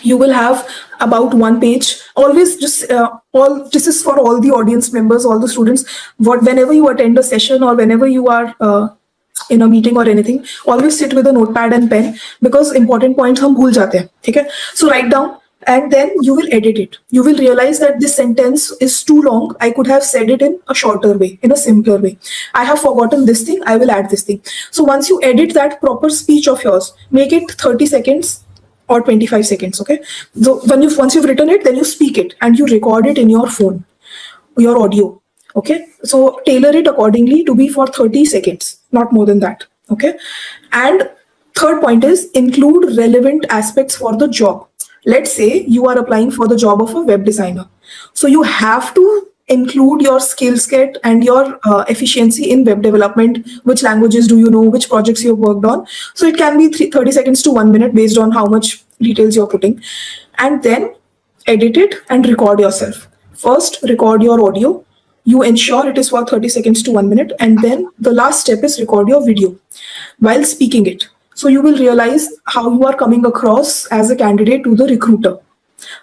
You will have about 1 page. Always just this is for all the audience members, all the students. Whenever you attend a session or whenever you are in a meeting or anything, always sit with a notepad and pen, because important points हम भूल जाते हैं. Okay, so write down. And then you will edit it. You will realize that this sentence is too long. I could have said it in a shorter way, in a simpler way. I have forgotten this thing. I will add this thing. So once you edit that proper speech of yours, make it 30 seconds or 25 seconds. Okay. So once you've written it, then you speak it and you record it in your phone, your audio. Okay. So tailor it accordingly to be for 30 seconds, not more than that. Okay. And third point is, include relevant aspects for the job. Let's say you are applying for the job of a web designer. So you have to include your skill set and your efficiency in web development. Which languages do you know? Which projects you have worked on? So it can be 30 seconds to 1 minute based on how much details you're putting. And then edit it and record yourself. First, record your audio. You ensure it is for 30 seconds to 1 minute. And then the last step is record your video while speaking it. So you will realize how you are coming across as a candidate to the recruiter.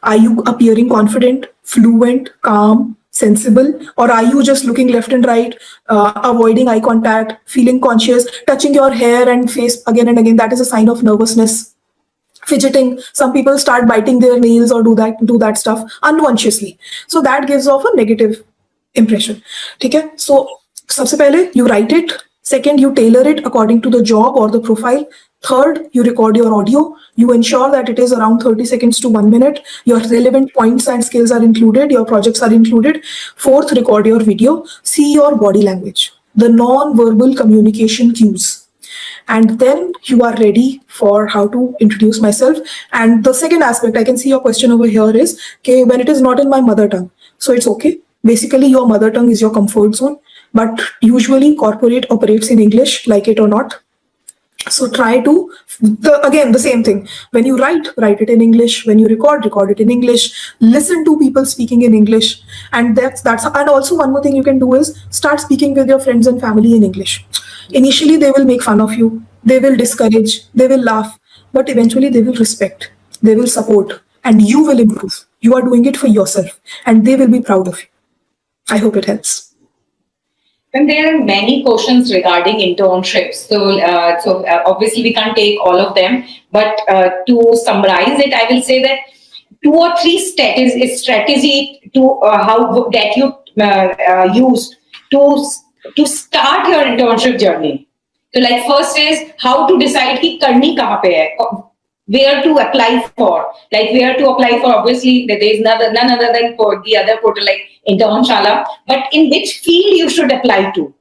Are you appearing confident, fluent, calm, sensible, or are you just looking left and right, avoiding eye contact, feeling conscious, touching your hair and face again and again? That is a sign of nervousness. fidgeting. Some people start biting their nails or do that stuff unconsciously. So that gives off a negative impression. Okay, so सबसे पहले you write it. Second, you tailor it according to the job or the profile. Third, you record your audio. You ensure that it is around 30 seconds to 1 minute. Your relevant points and skills are included. Your projects are included. Fourth, record your video. See your body language, the non-verbal communication cues. And then you are ready for how to introduce myself. And the second aspect, I can see your question over here is, okay, when it is not in my mother tongue, so it's okay. Basically, your mother tongue is your comfort zone, but usually corporate operates in English, like it or not. So try to, again, the same thing. When you write it in English. When you record it in English. Listen to people speaking in English. And and also one more thing you can do is start speaking with your friends and family in English. Initially, they will make fun of you. They will discourage. They will laugh. But eventually, they will respect. They will support. And you will improve. You are doing it for yourself. And they will be proud of you. I hope it helps. And there are many questions regarding internships. So obviously we can't take all of them, but to summarize it, I will say that 2 or 3 strategy to how that you use to start your internship journey. So like first is how to decide कि करनी कहाँ पे है, where to apply for. Like where to apply for, obviously there is none other than for the other portal like Internshala, but in which field you should apply to.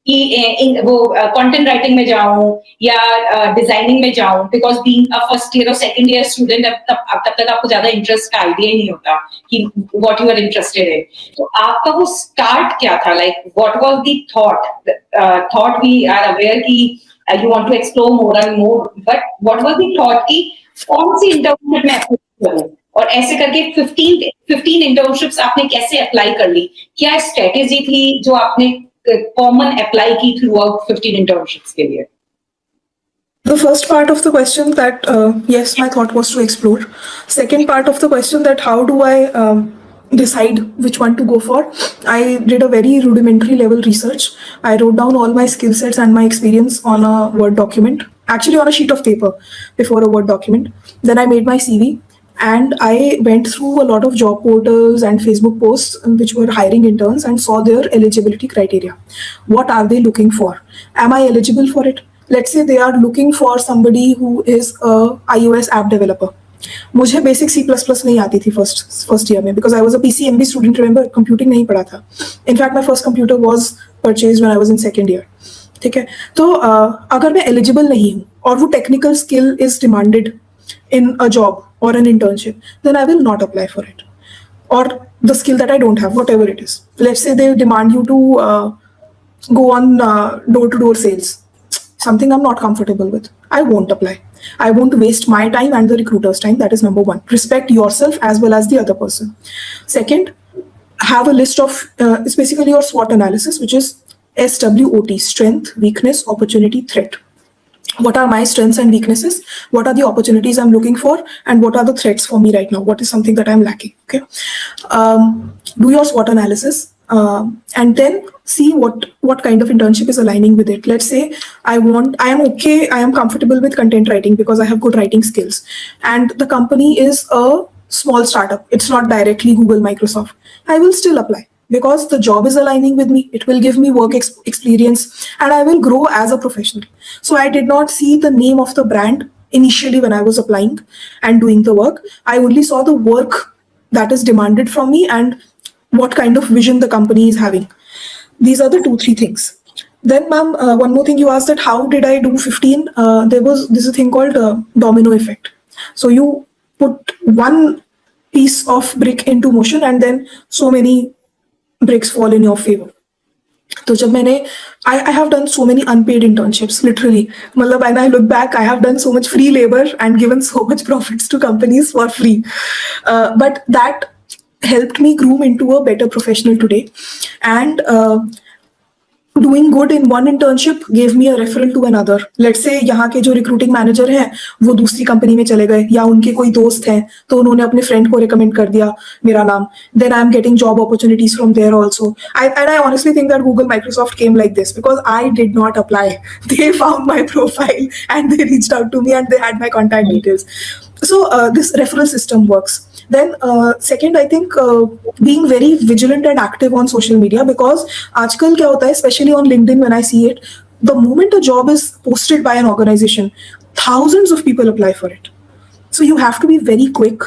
कि वो content writing में जाऊँ या designing में जाऊँ, because being a first year or second year student तब तक आपको ज़्यादा interest का idea ही नहीं होता कि what you are interested in. तो आपका वो start क्या था, like what was the thought we are aware कि you want to explore more and more, but what was the thought कि कौन सी internship में apply करूँ, और ऐसे करके 15 इंटर्नशिप्स आपने कैसे अप्लाई कर ली, क्या स्ट्रेटेजी थी जो आपने कॉमन अप्लाई की थ्रू आउट 15 इंटर्नशिप्स के लिए? The first part of the question that, yes, my thought was to explore. Second part of the question that how do I decide which one to go for? I did a very rudimentary level research. I wrote down all my skill sets and my experience on a Word document, actually on a sheet of paper before a Word document. Then I made my CV. And I went through a lot of job portals and Facebook posts which were hiring interns and saw their eligibility criteria. What are they looking for? Am I eligible for it? Let's say they are looking for somebody who is a iOS app developer. मुझे basic C++ नहीं आती थी first year में, because I was a PCMB student. Remember, computing नहीं पढ़ा था. In fact, my first computer was purchased when I was in second year. ठीक है, तो अगर मैं eligible नहीं हूँ और वो technical skill is demanded in a job or an internship, then I will not apply for it. Or the skill that I don't have, whatever it is. Let's say they demand you to go on door-to-door sales, something I'm not comfortable with. I won't apply. I won't waste my time and the recruiter's time. That is number one. Respect yourself as well as the other person. Second, have a list of, it's basically your SWOT analysis, which is SWOT, strength, weakness, opportunity, threat. What are my strengths and weaknesses? What are the opportunities I'm looking for? And what are the threats for me right now? What is something that I'm lacking? Okay. Do your SWOT analysis and then see what kind of internship is aligning with it. Let's say I am comfortable with content writing because I have good writing skills. And the company is a small startup. It's not directly Google, Microsoft. I will still apply, because the job is aligning with me. It will give me work experience and I will grow as a professional. So I did not see the name of the brand initially when I was applying and doing the work. I only saw the work that is demanded from me and what kind of vision the company is having. These are the 2-3 things. Then, ma'am, one more thing you asked, that how did I do 15? This is a thing called domino effect. So you put one piece of brick into motion and then so many bricks fall in your favor. So जब मैंने I have done so many unpaid internships, literally. मतलब when I look back, I have done so much free labor and given so much profits to companies for free. But that helped me groom into a better professional today. And doing good in one internship gave me a referral to another. Let's say यहाँ के जो recruiting manager हैं वो दूसरी company में चले गए, या उनके कोई दोस्त हैं तो उन्होंने अपने friend को recommend कर दिया मेरा नाम. Then I'm getting job opportunities from there also. I honestly think that Google, Microsoft came like this because I did not apply. They found my profile and they reached out to me and they had my contact details. this referral system works. Then second, I think being very vigilant and active on social media, because आजकल क्या होता है, especially on LinkedIn when I see it, the moment a job is posted by an organization, thousands of people apply for it. So you have to be very quick,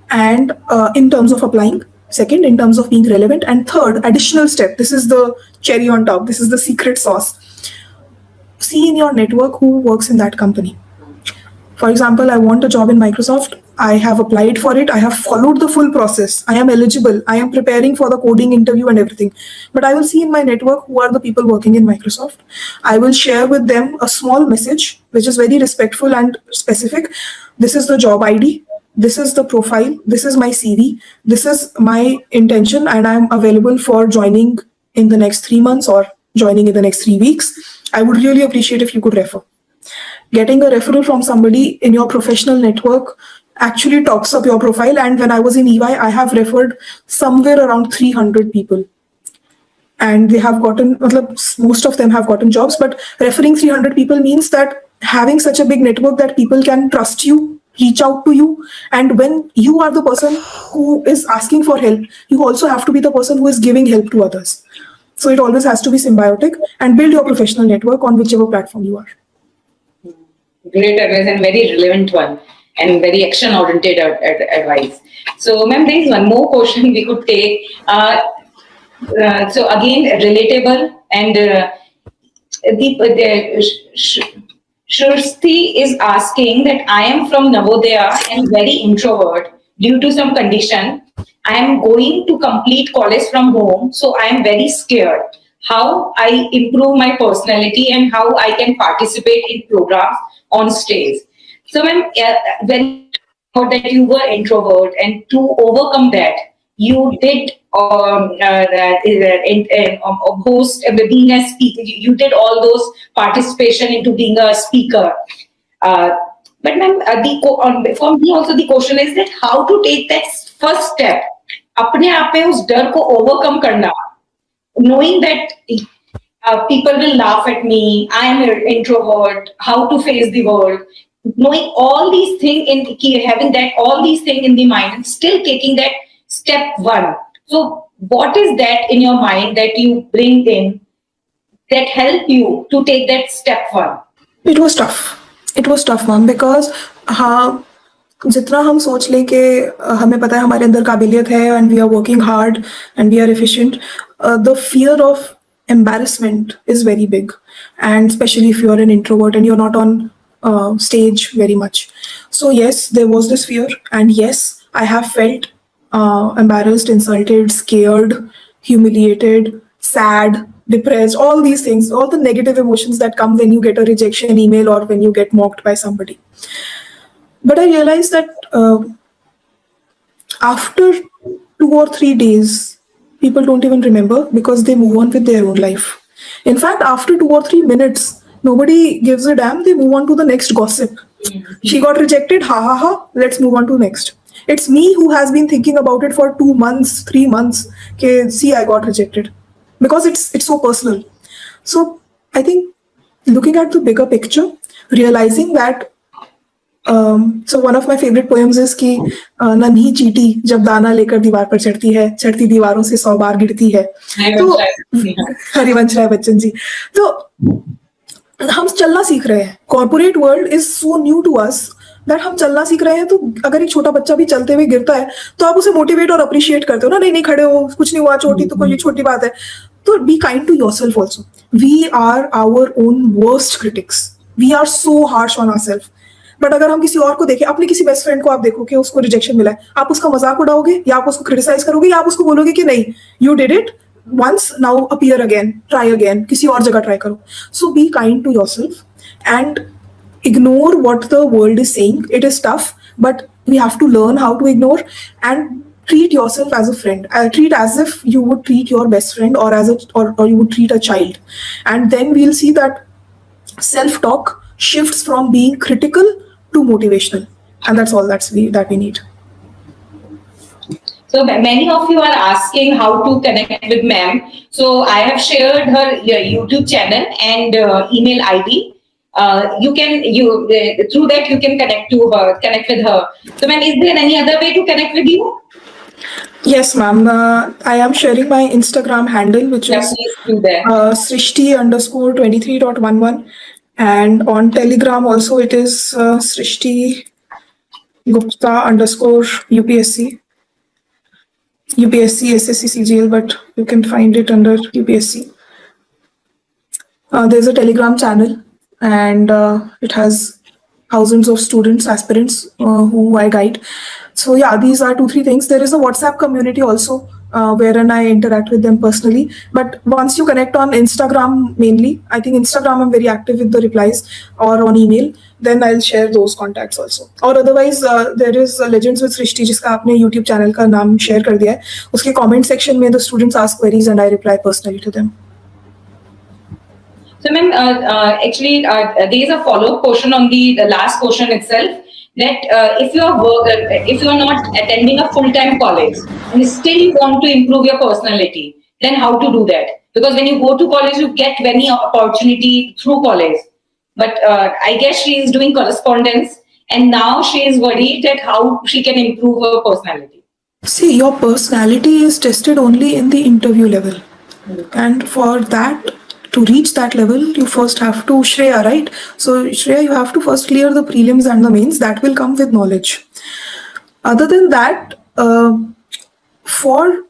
and in terms of applying. Second, in terms of being relevant. And third, additional step. This is the cherry on top. This is the secret sauce. See in your network who works in that company. For example, I want a job in Microsoft. I have applied for it. I have followed the full process. I am eligible. I am preparing for the coding interview and everything. But I will see in my network who are the people working in Microsoft. I will share with them a small message, which is very respectful and specific. This is the job ID. This is the profile. This is my CV. This is my intention, and I'm available for joining in the next 3 months or joining in the next 3 weeks. I would really appreciate if you could refer. Getting a referral from somebody in your professional network actually tops up your profile. And when I was in EY, I have referred somewhere around 300 people. And they have gotten, most of them have gotten jobs, but referring 300 people means that having such a big network that people can trust you, reach out to you. And when you are the person who is asking for help, you also have to be the person who is giving help to others. So it always has to be symbiotic, and build your professional network on whichever platform you are. Great advice, and very relevant one, and very action-oriented advice. So, ma'am, there is one more question we could take. So again, relatable, and Shruti is asking that I am from Navodaya and very introvert. Due to some condition, I am going to complete college from home, so I am very scared. How I improve my personality and how I can participate in programs on stage. So, ma'am, when that you were introvert, and to overcome that, you did host, being a speaker. You did all those participation into being a speaker. But ma'am, for me also the question is that how to take that first step. अपने आप में उस डर को overcome करना, knowing that people will laugh at me, I am an introvert, how to face the world, knowing all these things, having that all these things in the mind, and still taking that step one. So what is that in your mind that you bring in that help you to take that step one? It was tough. It was tough, ma'am, because हाँ, जितना हम सोच ले कि हमें पता है हमारे अंदर काबिलियत है, and we are working hard and we are efficient, the fear of embarrassment is very big, and especially if you are an introvert and you're not on stage very much. So yes, there was this fear, and yes, I have felt embarrassed, insulted, scared, humiliated, sad, depressed, all these things, all the negative emotions that come when you get a rejection email or when you get mocked by somebody. But I realized that after 2 or 3 days, people don't even remember, because they move on with their own life. In fact, after 2 or 3 minutes, nobody gives a damn. They move on to the next gossip. She got rejected, ha ha ha, let's move on to next. It's me who has been thinking about it for 2 months, 3 months. Okay, see, I got rejected, because it's so personal. So I think looking at the bigger picture, realizing that so one of my favorite poems is कि नन्ही चींटी जब दाना लेकर दीवार पर चढ़ती है, चढ़ती दीवारों से 100 बार गिरती है. तो हरिवंश राय बच्चन जी. तो हम चलना सीख रहे हैं. Corporate world is so new to us that हम चलना सीख रहे हैं. तो अगर एक छोटा बच्चा भी चलते हुए गिरता है तो आप उसे मोटिवेट और अप्रिशिएट करते हो ना, नहीं नहीं खड़े हो, कुछ नहीं हुआ, छोटी तो कोई छोटी बात है. तो be kind to yourself also. We are our own worst critics. We are so harsh on ourselves. But अगर हम किसी और को देखें, अपने किसी बेस्ट फ्रेंड को आप देखो कि उसको रिजेक्शन मिला है, आप उसका मजाक उड़ाओगे या आप उसको क्रिटिसाइज करोगे या आप उसको बोलोगे कि नहीं, you did it once, now appear again, try again, किसी और जगह try करो. So be kind to yourself and ignore what the world is saying. It is tough, but we have to learn how to ignore and treat yourself as a friend. Treat as if you would treat your best friend, or as or you would treat a child. And then we'll see that self-talk shifts from being critical to motivational, and that's all that we need. So many of you are asking how to connect with ma'am. So I have shared her YouTube channel and email ID. through that you can connect with her. So, ma'am, is there any other way to connect with you? Yes, ma'am. I am sharing my Instagram handle, which Yeah, is please do that. Srishti_23.11. And on Telegram also it is Srishti Gupta_UPSC. UPSC, SSC, CGL, but you can find it under UPSC. There's a Telegram channel, and it has thousands of students, aspirants who I guide. So yeah, these are 2-3 things. There is a WhatsApp community also, wherein I interact with them personally. But once you connect on Instagram mainly, I think Instagram I'm very active with the replies, or on email, then I'll share those contacts also. Or otherwise, there is Legends with Srishti, जिसका आपने YouTube channel का नाम share कर दिया है. उसके comment section में the students ask queries and I reply personally to them. So, ma'am, actually, there is a follow-up question on the last question itself. That if you are not attending a full-time college and still you want to improve your personality, then how to do that? Because when you go to college, you get many opportunity through college. But I guess she is doing correspondence, and now she is worried that how she can improve her personality. See, your personality is tested only in the interview level. And for that, to reach that level, you first have to Shreya, right? So, Shreya, you have to first clear the prelims and the mains. That will come with knowledge. Other than that, for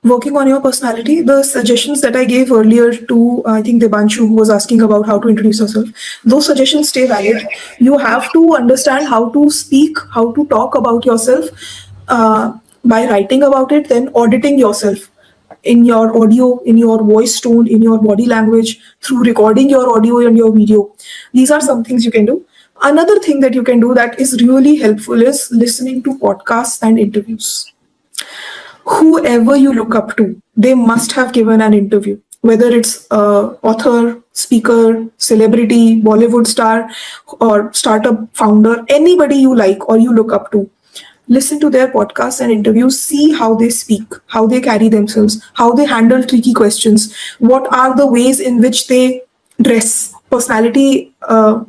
working on your personality, the suggestions that I gave earlier to, I think, Debanshu, who was asking about how to introduce yourself, those suggestions stay valid. You have to understand how to speak, how to talk about yourself by writing about it, then auditing yourself in your audio, in your voice tone, in your body language, through recording your audio and your video. These are some things you can do. Another thing that you can do that is really helpful is listening to podcasts and interviews. Whoever you look up to, they must have given an interview, whether it's author, speaker, celebrity, Bollywood star, or startup founder, anybody you like or you look up to. Listen to their podcasts and interviews, see how they speak, how they carry themselves, how they handle tricky questions, what are the ways in which they dress. Personality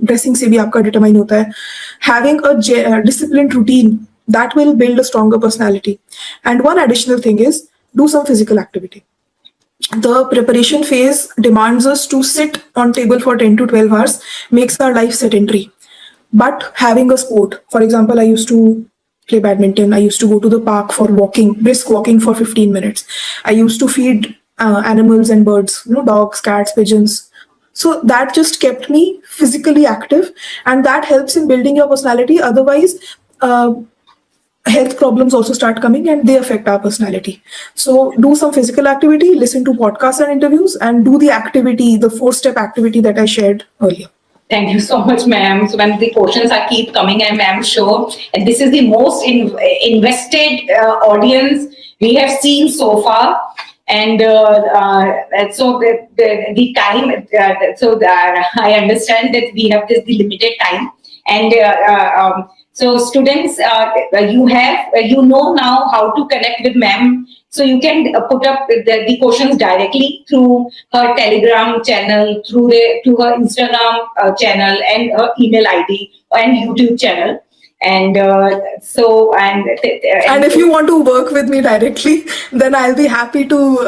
dressing से भी आपका determine होता है. Having a disciplined routine, that will build a stronger personality. And one additional thing is do some physical activity. The preparation phase demands us to sit on table for 10 to 12 hours, makes our life sedentary. But having a sport, for example, I used to play badminton. I used to go to the park for walking, brisk walking for 15 minutes. I used to feed animals and birds, dogs, cats, pigeons. So that just kept me physically active, and that helps in building your personality. Otherwise, health problems also start coming and they affect our personality. So do some physical activity, listen to podcasts and interviews, and do the activity, the 4-step activity that I shared earlier. Thank you so much, ma'am. So when the questions are keep coming, I'm sure, and this is the most invested audience we have seen so far. And so the time, I understand that we have this limited time. And so students, you know now how to connect with ma'am. So you can put up the questions directly through her Telegram channel, to her Instagram channel, and her email ID and YouTube channel. And and if you want to work with me directly, then I'll be happy to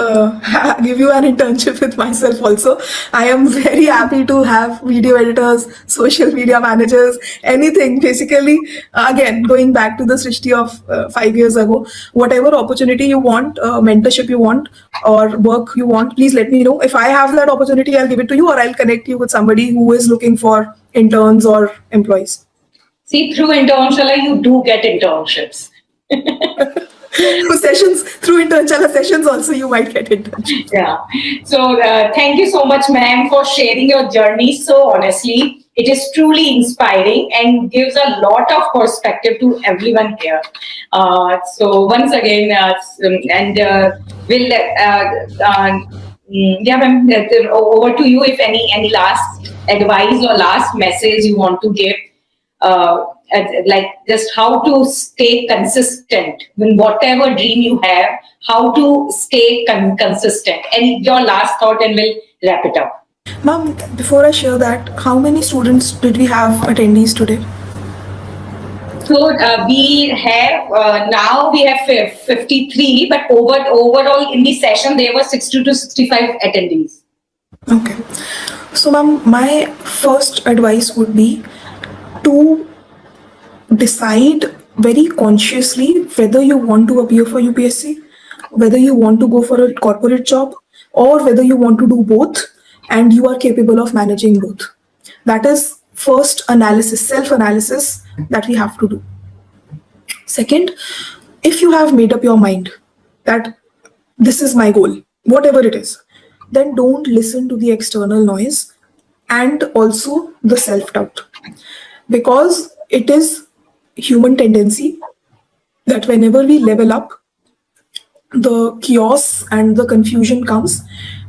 give you an internship with myself also. I am very happy to have video editors, social media managers, anything. Basically, again, going back to the Srishti of 5 years ago, whatever opportunity you want, mentorship you want, or work you want, please let me know. If I have that opportunity, I'll give it to you, or I'll connect you with somebody who is looking for interns or employees. See, through Internshala, you do get internships. Through Internshala sessions also, you might get internships. Yeah. So thank you so much, ma'am, for sharing your journey so honestly. It is truly inspiring and gives a lot of perspective to everyone here. So once again, ma'am, over to you if any last advice or last message you want to give. Like just how to stay consistent in whatever dream you have, how to stay consistent, and your last thought, and we'll wrap it up. Ma'am, before I share that, how many students did we have attendees today? So we have now we have 53, but overall in the session there were 60 to 65 attendees. Okay. So, ma'am, my first advice would be to decide very consciously whether you want to appear for UPSC, whether you want to go for a corporate job, or whether you want to do both and you are capable of managing both. That is first analysis, self analysis that we have to do. Second, if you have made up your mind that this is my goal, whatever it is, then don't listen to the external noise and also the self doubt. Because it is human tendency that whenever we level up, the chaos and the confusion comes.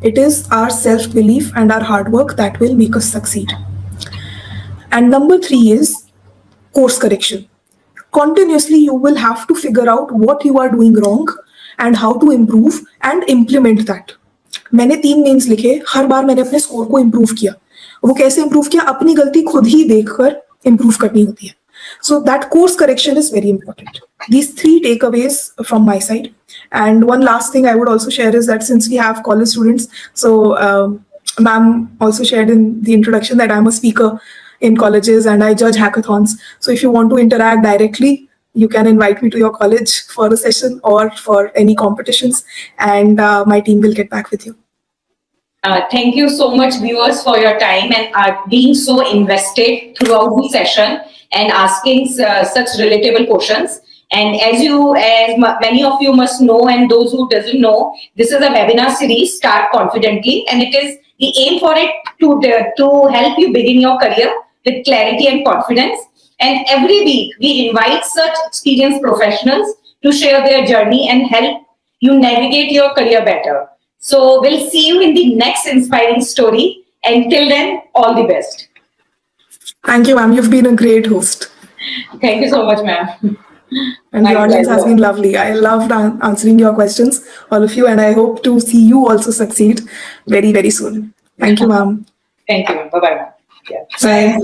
It is our self belief and our hard work that will make us succeed. And number three is course correction. Continuously, you will have to figure out what you are doing wrong and how to improve and implement that. मैंने 3 mains लिखे, हर बार मैंने अपने score को improve किया. वो कैसे improve किया? अपनी गलती खुद ही देखकर इम्प्रूव करनी होती है. So that course correction is very important. These 3 takeaways from my side. And one last thing I would also share is that since we have college students, so ma'am also shared in the introduction that I'm a speaker in colleges and I judge hackathons. So if you want to interact directly, you can invite me to your college for a session or for any competitions, and my team will get back with you. Thank you so much, viewers, for your time and being so invested throughout the session and asking such relatable questions. And as many of you must know, and those who doesn't know, this is a webinar series, Start Confidently, and it is the aim for it to help you begin your career with clarity and confidence. And every week we invite such experienced professionals to share their journey and help you navigate your career better. So we'll see you in the next inspiring story. Until then, all the best. Thank you, ma'am. You've been a great host. Thank you so much, ma'am. And the audience has been lovely. I loved answering your questions, all of you, and I hope to see you also succeed very, very soon. Thank you, ma'am. Thank you. Bye-bye, ma'am. Yeah. Bye.